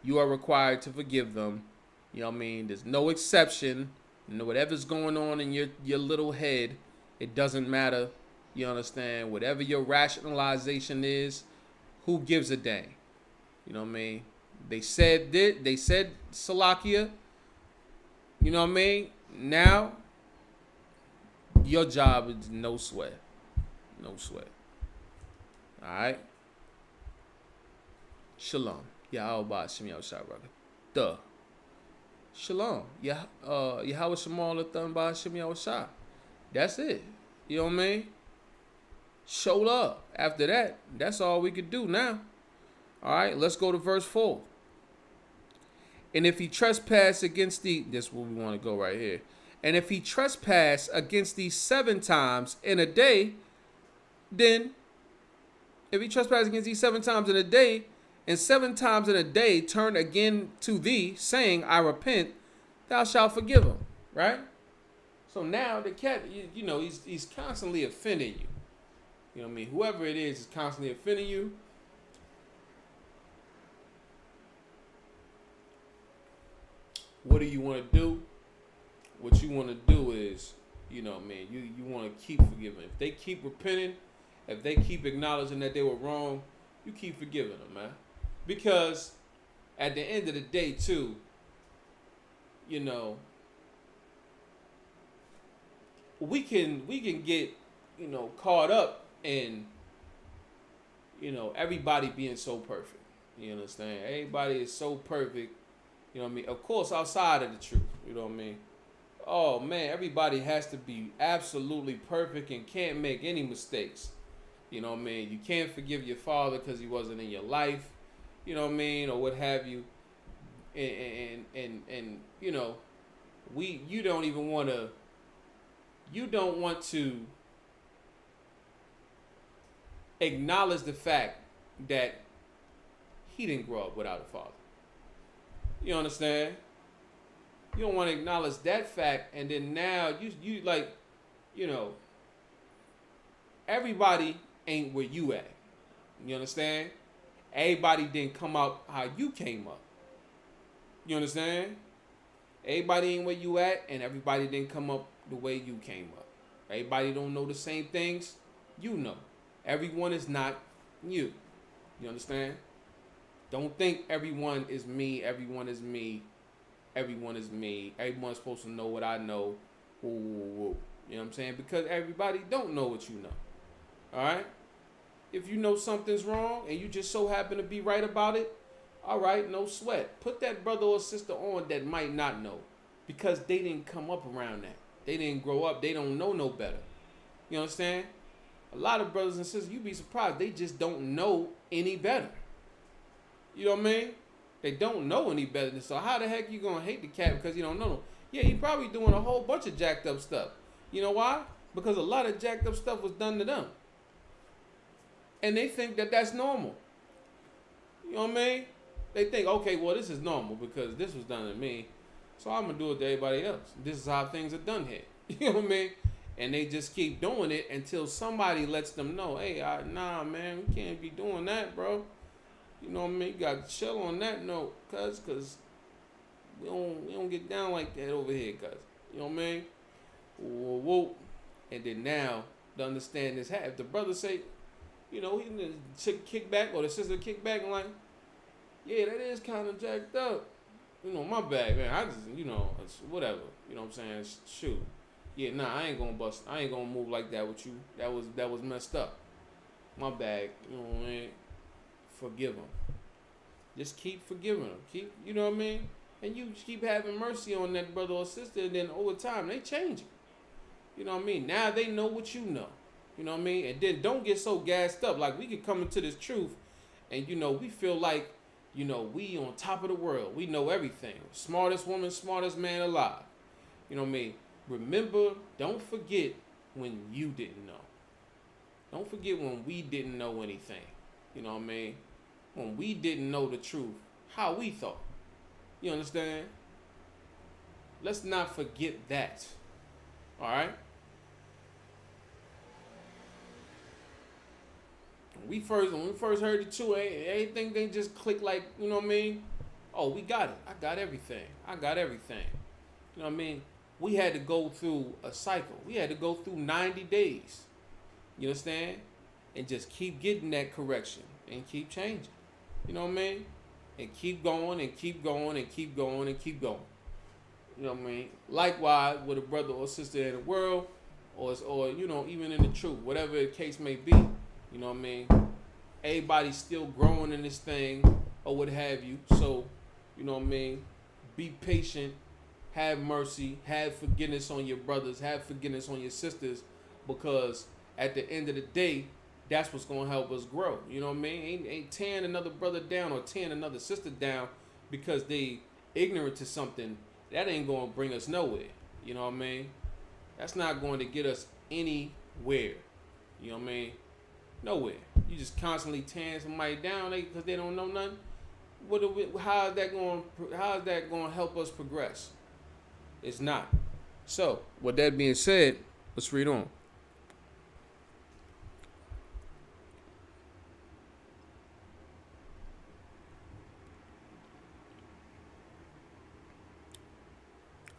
You are required to forgive them. You know what I mean? There's no exception. You know, whatever's going on in your little head, it doesn't matter. You understand? Whatever your rationalization is, who gives a dang? You know what I mean? They said Salakia. You know what I mean? Now, your job is no sweat. No sweat. All right? Shalom. Yahweh Shem Yahushua Baraka. Duh. Shalom. Yahweh Shemal Lathan Ba Shem Yahushua. That's it. You know what I mean? Show love. After that, that's all we could do now. All right, let's go to verse 4. And if he trespass against thee, this is where we want to go right here. And if he trespass against thee 7 times in a day, then if he trespass against thee 7 times in a day, and 7 times in a day turn again to thee, saying, I repent, thou shalt forgive him. Right? So now the cat, you know, he's constantly offending you. You know what I mean? Whoever it is constantly offending you. What do you want to do? What you want to do is, you know what I mean, you want to keep forgiving. If they keep repenting, if they keep acknowledging that they were wrong, you keep forgiving them, man. Because at the end of the day, too, you know, we can get, you know, caught up in, you know, everybody being so perfect. You understand? Everybody is so perfect. You know what I mean? Of course, outside of the truth. You know what I mean? Oh man, everybody has to be absolutely perfect and can't make any mistakes. You know what I mean? You can't forgive your father because he wasn't in your life. You know what I mean, or what have you. And you know, you don't even want to. You don't want to acknowledge the fact that he didn't grow up without a father. You understand? You don't want to acknowledge that fact, and then now you like, you know, everybody ain't where you at. You understand? Everybody didn't come up how you came up. You understand? Everybody ain't where you at, and everybody didn't come up the way you came up. Everybody don't know the same things you know. Everyone is not you. You understand? Don't think everyone is me, everyone is me, everyone is me. Everyone's supposed to know what I know. Woo, woo, woo. You know what I'm saying? Because everybody don't know what you know. Alright? If you know something's wrong and you just so happen to be right about it, alright, no sweat. Put that brother or sister on that might not know. Because they didn't come up around that. They didn't grow up. They don't know no better. You understand? A lot of brothers and sisters, you'd be surprised, they just don't know any better. You know what I mean? They don't know any better. So how the heck you gonna hate the cat because you don't know them? Yeah, he probably doing a whole bunch of jacked up stuff. You know why? Because a lot of jacked up stuff was done to them. And they think that that's normal. You know what I mean? They think, okay, well, this is normal because this was done to me. So I'm going to do it to everybody else. This is how things are done here. You know what I mean? And they just keep doing it until somebody lets them know, hey, nah, man, we can't be doing that, bro. You know what I mean? You got to chill on that note, cuz we don't get down like that over here, cuz. You know what I mean? Whoa, whoa. And then now, to understand this, if the brother say, you know, he the chick kick back or the sister kick back and like, yeah, that is kind of jacked up. You know, my bad, man. I just, you know, it's whatever. You know what I'm saying? Shoot. Yeah, nah, I ain't gonna bust. I ain't gonna move like that with you. That was messed up. My bad. You know what I mean? Forgive them. Just keep forgiving them. Keep, you know what I mean? And you just keep having mercy on that brother or sister, and then over time, they change it. You know what I mean? Now they know what you know. You know what I mean? And then don't get so gassed up. Like, we could come into this truth, and, you know, we feel like, you know, we on top of the world. We know everything. Smartest woman, smartest man alive. You know what I mean? Remember, don't forget when you didn't know. Don't forget when we didn't know anything. You know what I mean? When we didn't know the truth, how we thought. You understand? Let's not forget that. All right? When we first heard the truth, everything they just click like, you know what I mean? Oh, we got it. I got everything. You know what I mean? We had to go through a cycle. We had to go through 90 days. You understand? And just keep getting that correction and keep changing. You know what I mean? And keep going and keep going and keep going and keep going. You know what I mean? Likewise, with a brother or sister in the world, or you know, even in the truth, whatever the case may be. You know what I mean? Everybody's still growing in this thing or what have you. So, you know what I mean? Be patient. Have mercy. Have forgiveness on your brothers. Have forgiveness on your sisters. Because at the end of the day, that's what's going to help us grow. You know what I mean? Ain't tearing another brother down or tearing another sister down because they ignorant to something. That ain't going to bring us nowhere. You know what I mean? That's not going to get us anywhere. You know what I mean? Nowhere. You just constantly tearing somebody down because they don't know nothing. How is that going to help us progress? It's not. So, with that being said, let's read on.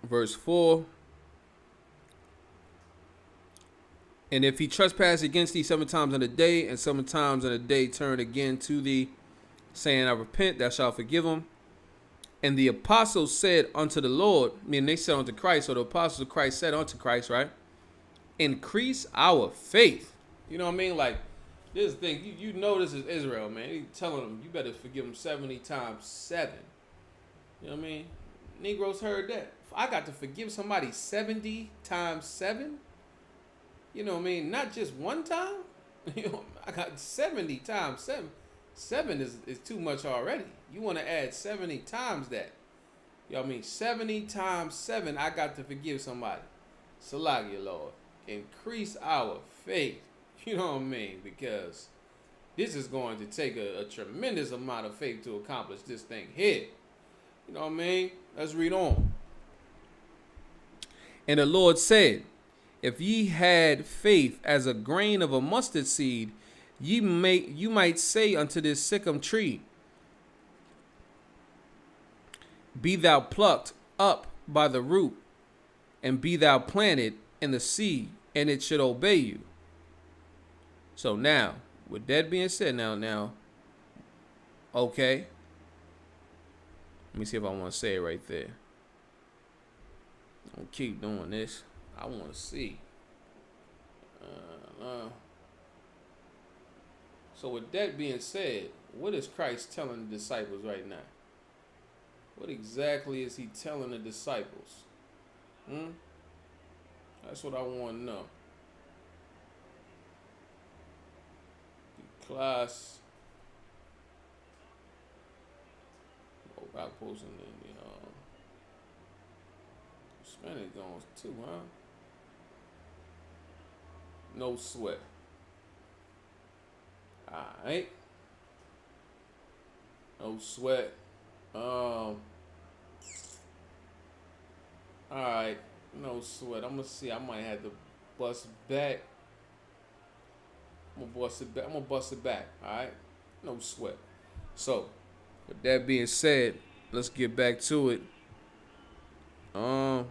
Verse 4. And if he trespass against thee 7 times in a day, and 7 times in a day turn again to thee, saying, I repent, thou shalt forgive him. And the apostles said unto the Lord, meaning they said unto Christ, or the apostles of Christ said unto Christ, right? Increase our faith. You know what I mean? Like, this is the thing. You know this is Israel, man. He's telling them, you better forgive them 70 times 7. You know what I mean? Negroes heard that. I got to forgive somebody 70 times 7. You know what I mean? Not just one time. You know, I got 70 times 7. 7 is too much already. You want to add 70 times that. You know what I mean? 70 times 7, I got to forgive somebody. Salagia, Lord. Increase our faith. You know what I mean? Because this is going to take a tremendous amount of faith to accomplish this thing here. You know what I mean? Let's read on. And the Lord said, if ye had faith as a grain of a mustard seed, you might say unto this sycamore tree, be thou plucked up by the root, and be thou planted in the sea, and it should obey you. So now, with that being said, now, okay. Let me see if I want to say it right there. I'll keep doing this. I want to see. So with that being said, what is Christ telling the disciples right now? What exactly is he telling the disciples? That's what I want to know. The class. Oh, back posting in the Spanish going too, huh? No sweat. Alright. No sweat. Alright. No sweat. I'm gonna see. I might have to bust back. I'm gonna bust it back. Alright. No sweat. So, with that being said, let's get back to it. And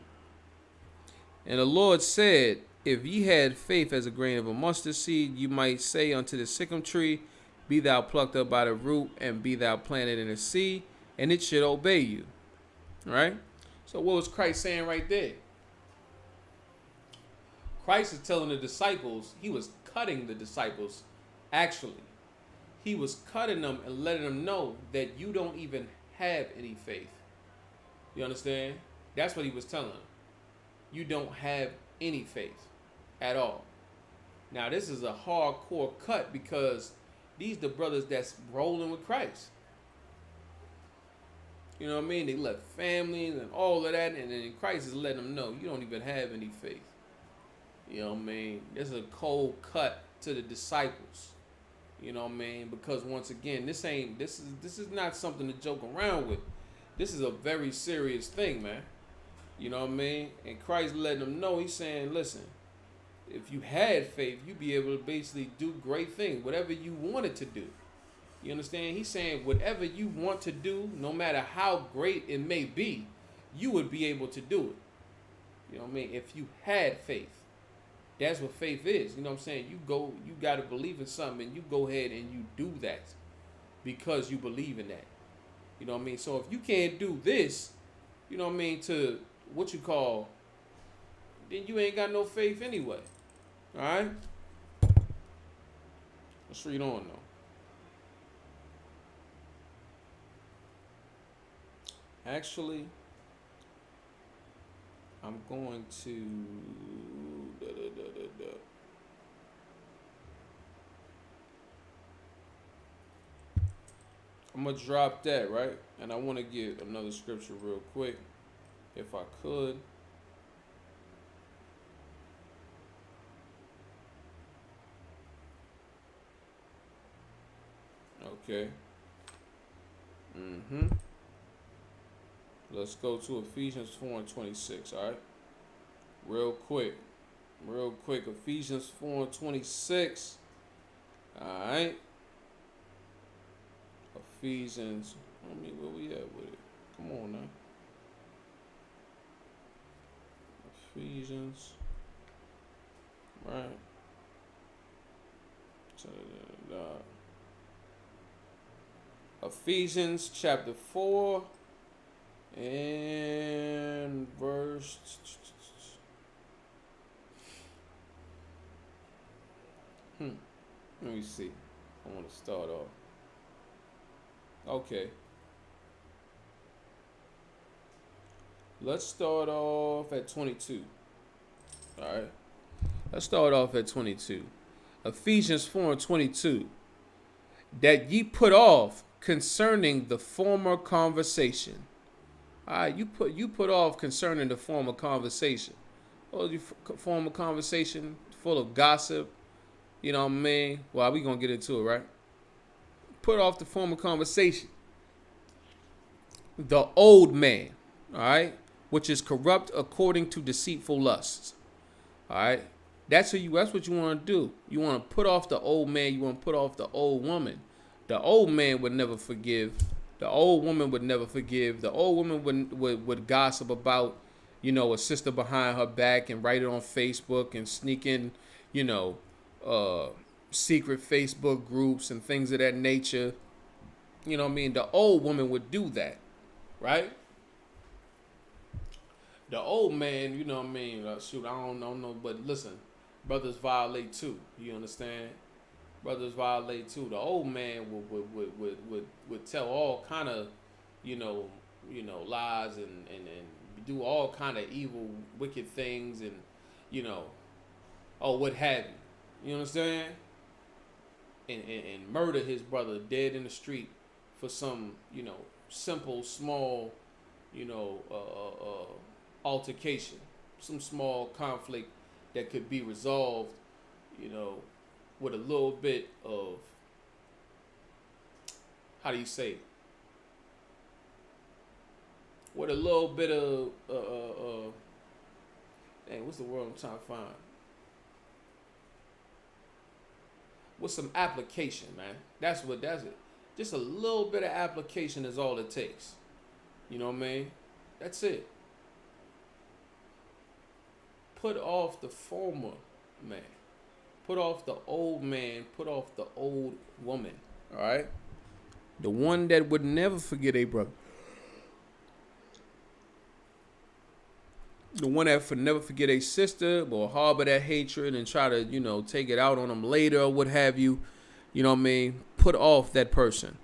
the Lord said, if ye had faith as a grain of a mustard seed, you might say unto the sycamore tree, be thou plucked up by the root, and be thou planted in the sea, and it should obey you. Right? So what was Christ saying right there? Christ is telling the disciples, he was cutting the disciples, actually. He was cutting them and letting them know that you don't even have any faith. You understand? That's what he was telling them. You don't have any faith at all. Now, this is a hardcore cut because these the brothers that's rolling with Christ. You know what I mean? They left families and all of that, and then Christ is letting them know you don't even have any faith. You know what I mean? This is a cold cut to the disciples. You know what I mean? Because once again, this is not something to joke around with. This is a very serious thing, man. You know what I mean? And Christ letting them know, he's saying, listen, if you had faith, you'd be able to basically do great things, whatever you wanted to do. You understand? He's saying whatever you want to do, no matter how great it may be, you would be able to do it. You know what I mean? If you had faith. That's what faith is. You know what I'm saying? You got to believe in something, and you go ahead and you do that because you believe in that. You know what I mean? So if you can't do this, you know what I mean, to what you call, then you ain't got no faith anyway. All right? Let's read on, though. Actually, I'm going to I'm gonna drop that, right? And I want to get another scripture real quick, if I could. Okay. Let's go to Ephesians 4:26, all right? Real quick. Ephesians 4:26. All right. Ephesians. I mean, where we at with it? Come on now. Ephesians. Right. Ephesians chapter 4 and verse. Let me see. I want to start off. Okay. Let's start off at 22. All right. Let's start off at 22. Ephesians 4 and 22. That ye put off concerning the former conversation. All right, you put off concerning the former conversation. Oh, you former conversation full of gossip. You know what I mean? Well, we gonna get into it, right? Put off the former conversation. The old man, all right, which is corrupt according to deceitful lusts. All right, that's what you want to do. You want to put off the old man. You want to put off the old woman. The old man would never forgive. The old woman would never forgive. The old woman would gossip about, a sister behind her back and write it on Facebook and sneak in, you know, secret Facebook groups and things of that nature. You know what I mean? The old woman would do that, right? The old man, you know what I mean? Shoot, I don't know, but listen, brothers violate too. You understand? Brothers violate too. The old man would tell all kind of, lies and do all kind of evil, wicked things and, what have you. You understand? And murder his brother dead in the street for some, simple, small, altercation, some small conflict that could be resolved, with a little bit of, how do you say it? With a little bit of, dang, what's the word I'm trying to find? With some application, man. That's it. Just a little bit of application is all it takes. You know what I mean? That's it. Put off the former man. Put off the old man. Put off the old woman. All right? The one that would never forget a brother. The one that would never forget a sister or harbor that hatred and try to, take it out on them later or what have you. You know what I mean? Put off that person.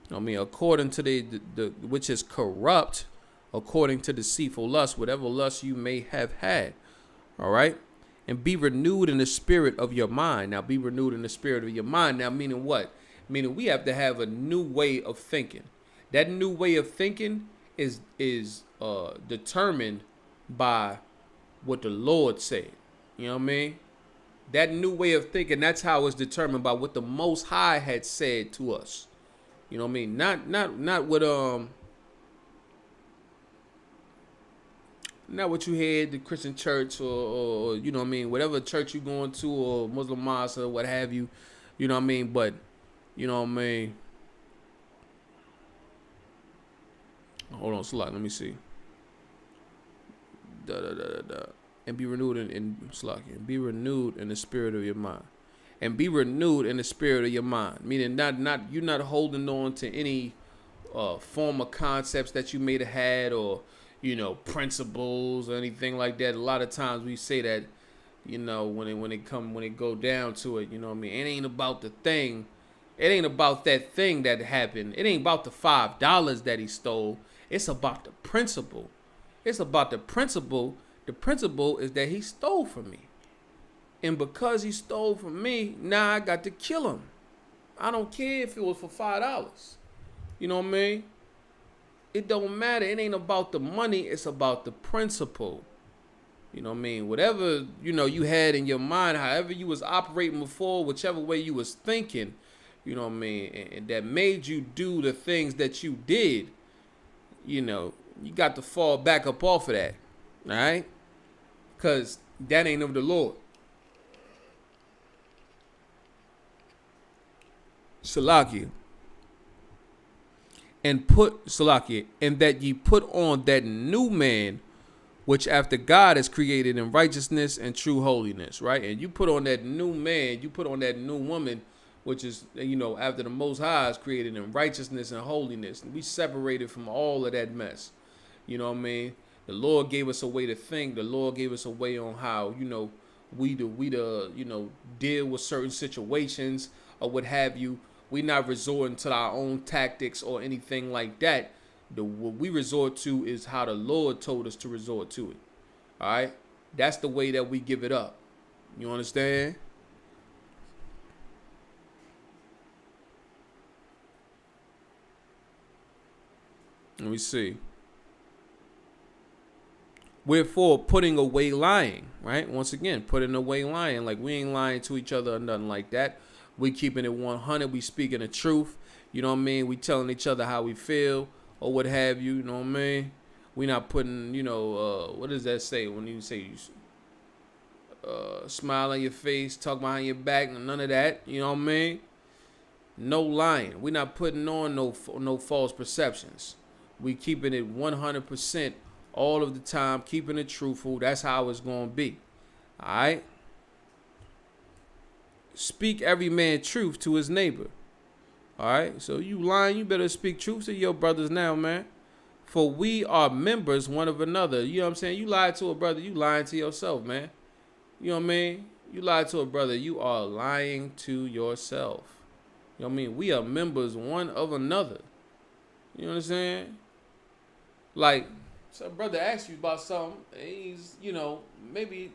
You know what I mean? According to the which is corrupt, according to deceitful lust, whatever lust you may have had. All right? And be renewed in the spirit of your mind. Now, be renewed in the spirit of your mind. Now, meaning what? Meaning we have to have a new way of thinking. That new way of thinking is determined by what the Lord said. You know what I mean? That new way of thinking, that's how it's determined by what the Most High had said to us. You know what I mean? Not what you hear at the Christian church or you know what I mean, whatever church you're going to or Muslim mosque or what have you. You know what I mean? But you know what I mean? Hold on, slide. Let me see. And be renewed and be renewed in the spirit of your mind. And be renewed in the spirit of your mind. Meaning not you're not holding on to any former concepts that you may have had or, principles or anything like that. A lot of times we say that, when it go down to it, you know what I mean? It ain't about the thing. It ain't about that thing that happened. It ain't about the $5 that he stole. It's about the principle. It's about the principle. The principle is that he stole from me. And because he stole from me, now I got to kill him. I don't care if it was for $5. You know what I mean? It don't matter. It ain't about the money. It's about the principle. You know what I mean? Whatever, you had in your mind, however you was operating before, whichever way you was thinking, you know what I mean? And that made you do the things that you did, you got to fall back up off of that. All right? Because that ain't of the Lord. Salakia. And that ye put on that new man, which after God is created in righteousness and true holiness, right? And you put on that new man, you put on that new woman, which is, after the Most High is created in righteousness and holiness. And we separated from all of that mess. You know what I mean? The Lord gave us a way to think. The Lord gave us a way on how, we deal with certain situations or what have you. We not resorting to our own tactics or anything like that. What we resort to is how the Lord told us to resort to it. All right, that's the way that we give it up. You understand? Let me see. Wherefore, putting away lying, right? Once again, putting away lying. Like, we ain't lying to each other or nothing like that. We keeping it 100. We speaking the truth. You know what I mean? We telling each other how we feel or what have you. You know what I mean? We not putting, what does that say when you say smile on your face, talk behind your back, none of that. You know what I mean? No lying. We not putting on no false perceptions. We keeping it 100% all of the time, keeping it truthful. That's how it's going to be. All right? Speak every man truth to his neighbor. All right? So you lying, you better speak truth to your brothers now, man. For we are members one of another. You know what I'm saying? You lie to a brother, you lying to yourself, man. You know what I mean? You lie to a brother, you are lying to yourself. You know what I mean? We are members one of another. You know what I'm saying? Like, some brother asks you about something, and he's, maybe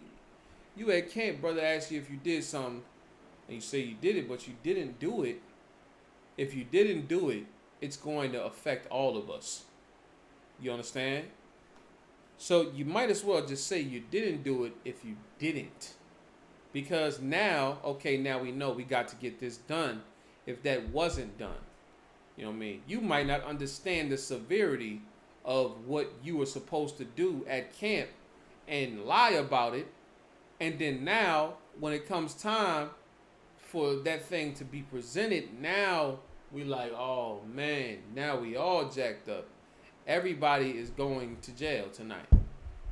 you at camp, brother asks you if you did something, and you say you did it, but you didn't do it. If you didn't do it, it's going to affect all of us. You understand? So you might as well just say you didn't do it if you didn't. Because now we know we got to get this done if that wasn't done. You know what I mean? You might not understand the severity of what you were supposed to do at camp and lie about it. And then now, when it comes time for that thing to be presented, now we like, oh man, now we all jacked up. Everybody is going to jail tonight.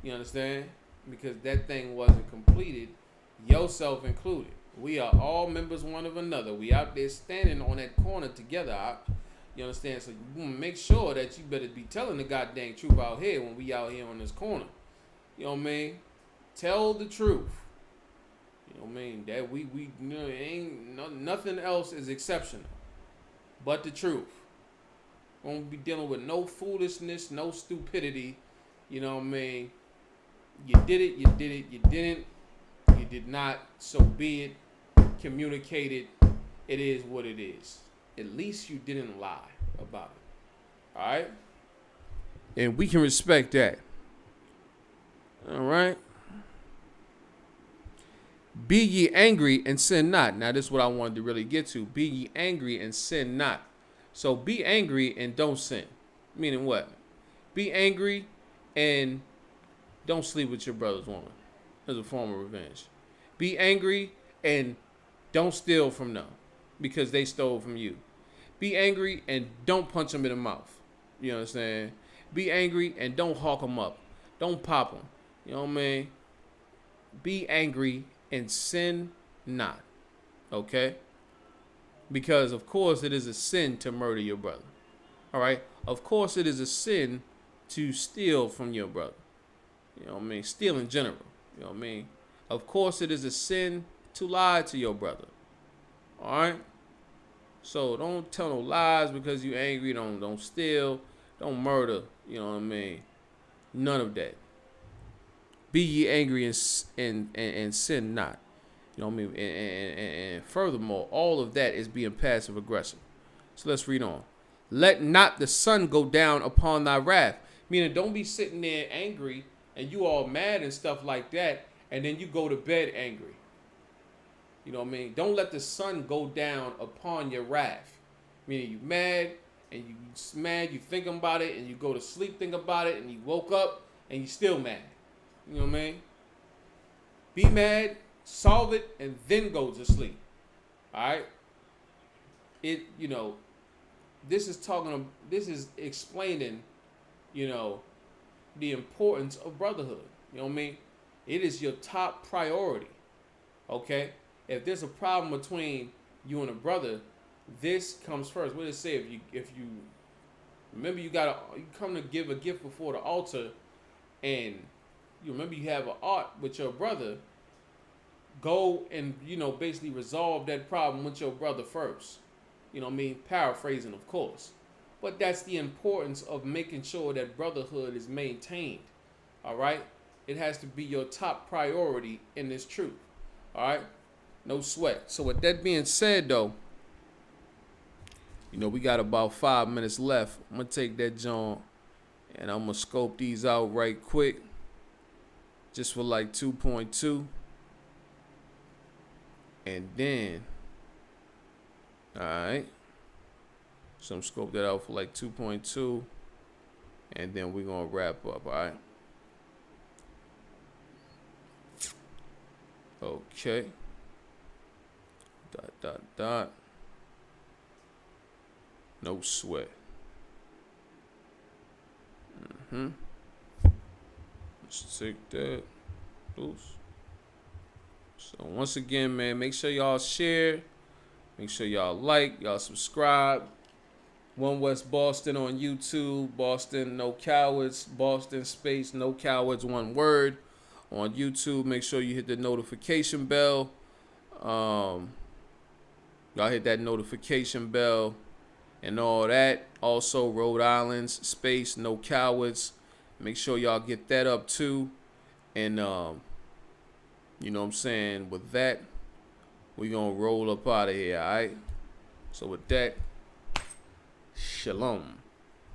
You understand? Because that thing wasn't completed, yourself included. We are all members one of another. We out there standing on that corner together. You understand? So you want to make sure that you better be telling the goddamn truth out here when we out here on this corner. You know what I mean? Tell the truth. You know what I mean? That we nothing else is exceptional but the truth. We won't be dealing with no foolishness, no stupidity. You know what I mean? You did it, you didn't, you did not, so be it. Communicate it. It is what it is. At least you didn't lie about it. Alright? And we can respect that. Alright? Be ye angry and sin not. Now, this is what I wanted to really get to. Be ye angry and sin not. So be angry and don't sin. Meaning what? Be angry and don't sleep with your brother's woman as a form of revenge. Be angry and don't steal from them because they stole from you. Be angry and don't punch them in the mouth. You understand? Be angry and don't hawk them up. Don't pop them. You know what I mean? Be angry and sin not. Okay? Because, of course, it is a sin to murder your brother. All right? Of course, it is a sin to steal from your brother. You know what I mean? Steal in general. You know what I mean? Of course, it is a sin to lie to your brother. All right? So don't tell no lies because you're angry. Don't steal. Don't murder. You know what I mean? None of that. Be ye angry and sin not. You know what I mean? And furthermore, all of that is being passive aggressive. So let's read on. Let not the sun go down upon thy wrath. Meaning, don't be sitting there angry and you all mad and stuff like that, and then you go to bed angry. You know what I mean? Don't let the sun go down upon your wrath. Meaning, you mad and you thinking about it, and you go to sleep thinking about it, and you woke up and you still mad. You know what I mean? Be mad, solve it, and then go to sleep. All right? This is explaining, the importance of brotherhood. You know what I mean? It is your top priority. Okay? If there's a problem between you and a brother, this comes first. What does it say? If you remember, you come to give a gift before the altar, and you remember you have an art with your brother, go and, basically resolve that problem with your brother first. You know what I mean? Paraphrasing, of course. But that's the importance of making sure that brotherhood is maintained. All right? It has to be your top priority in this truth. All right? No sweat. So with that being said, though, we got about 5 minutes left. I'm gonna take that John and I'm gonna scope these out right quick, just for like 2.2, and then, all right. So I'm scope that out for like 2.2, and then we're gonna wrap up. All right. Okay. Dot dot dot. No sweat. Let's take that loose. So once again, man, make sure y'all share. Make sure y'all like, y'all subscribe. One West Boston on YouTube. Boston, no cowards. Boston space, no cowards, one word. On YouTube, make sure you hit the notification bell. Y'all hit that notification bell and all that. Also, Rhode Island's space, no cowards. Make sure y'all get that up too. And you know what I'm saying? With that, we gonna roll up out of here, alright? So with that, shalom.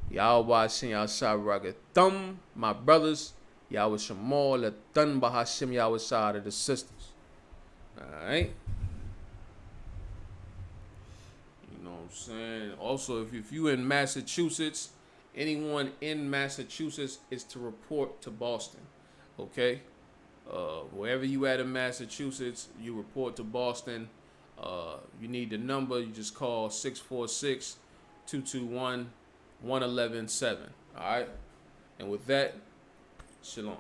Y'all watching, y'all shot rocket thumb, my brothers. Y'all was Shamal, the thun Bahashim, y'all was shot of the sisters. Alright? You know what I'm saying? Also, if you in Massachusetts, anyone in Massachusetts is to report to Boston. Okay? Wherever you at in Massachusetts, you report to Boston. You need the number, you just call 646-221-1117. Alright? And with that, shalom.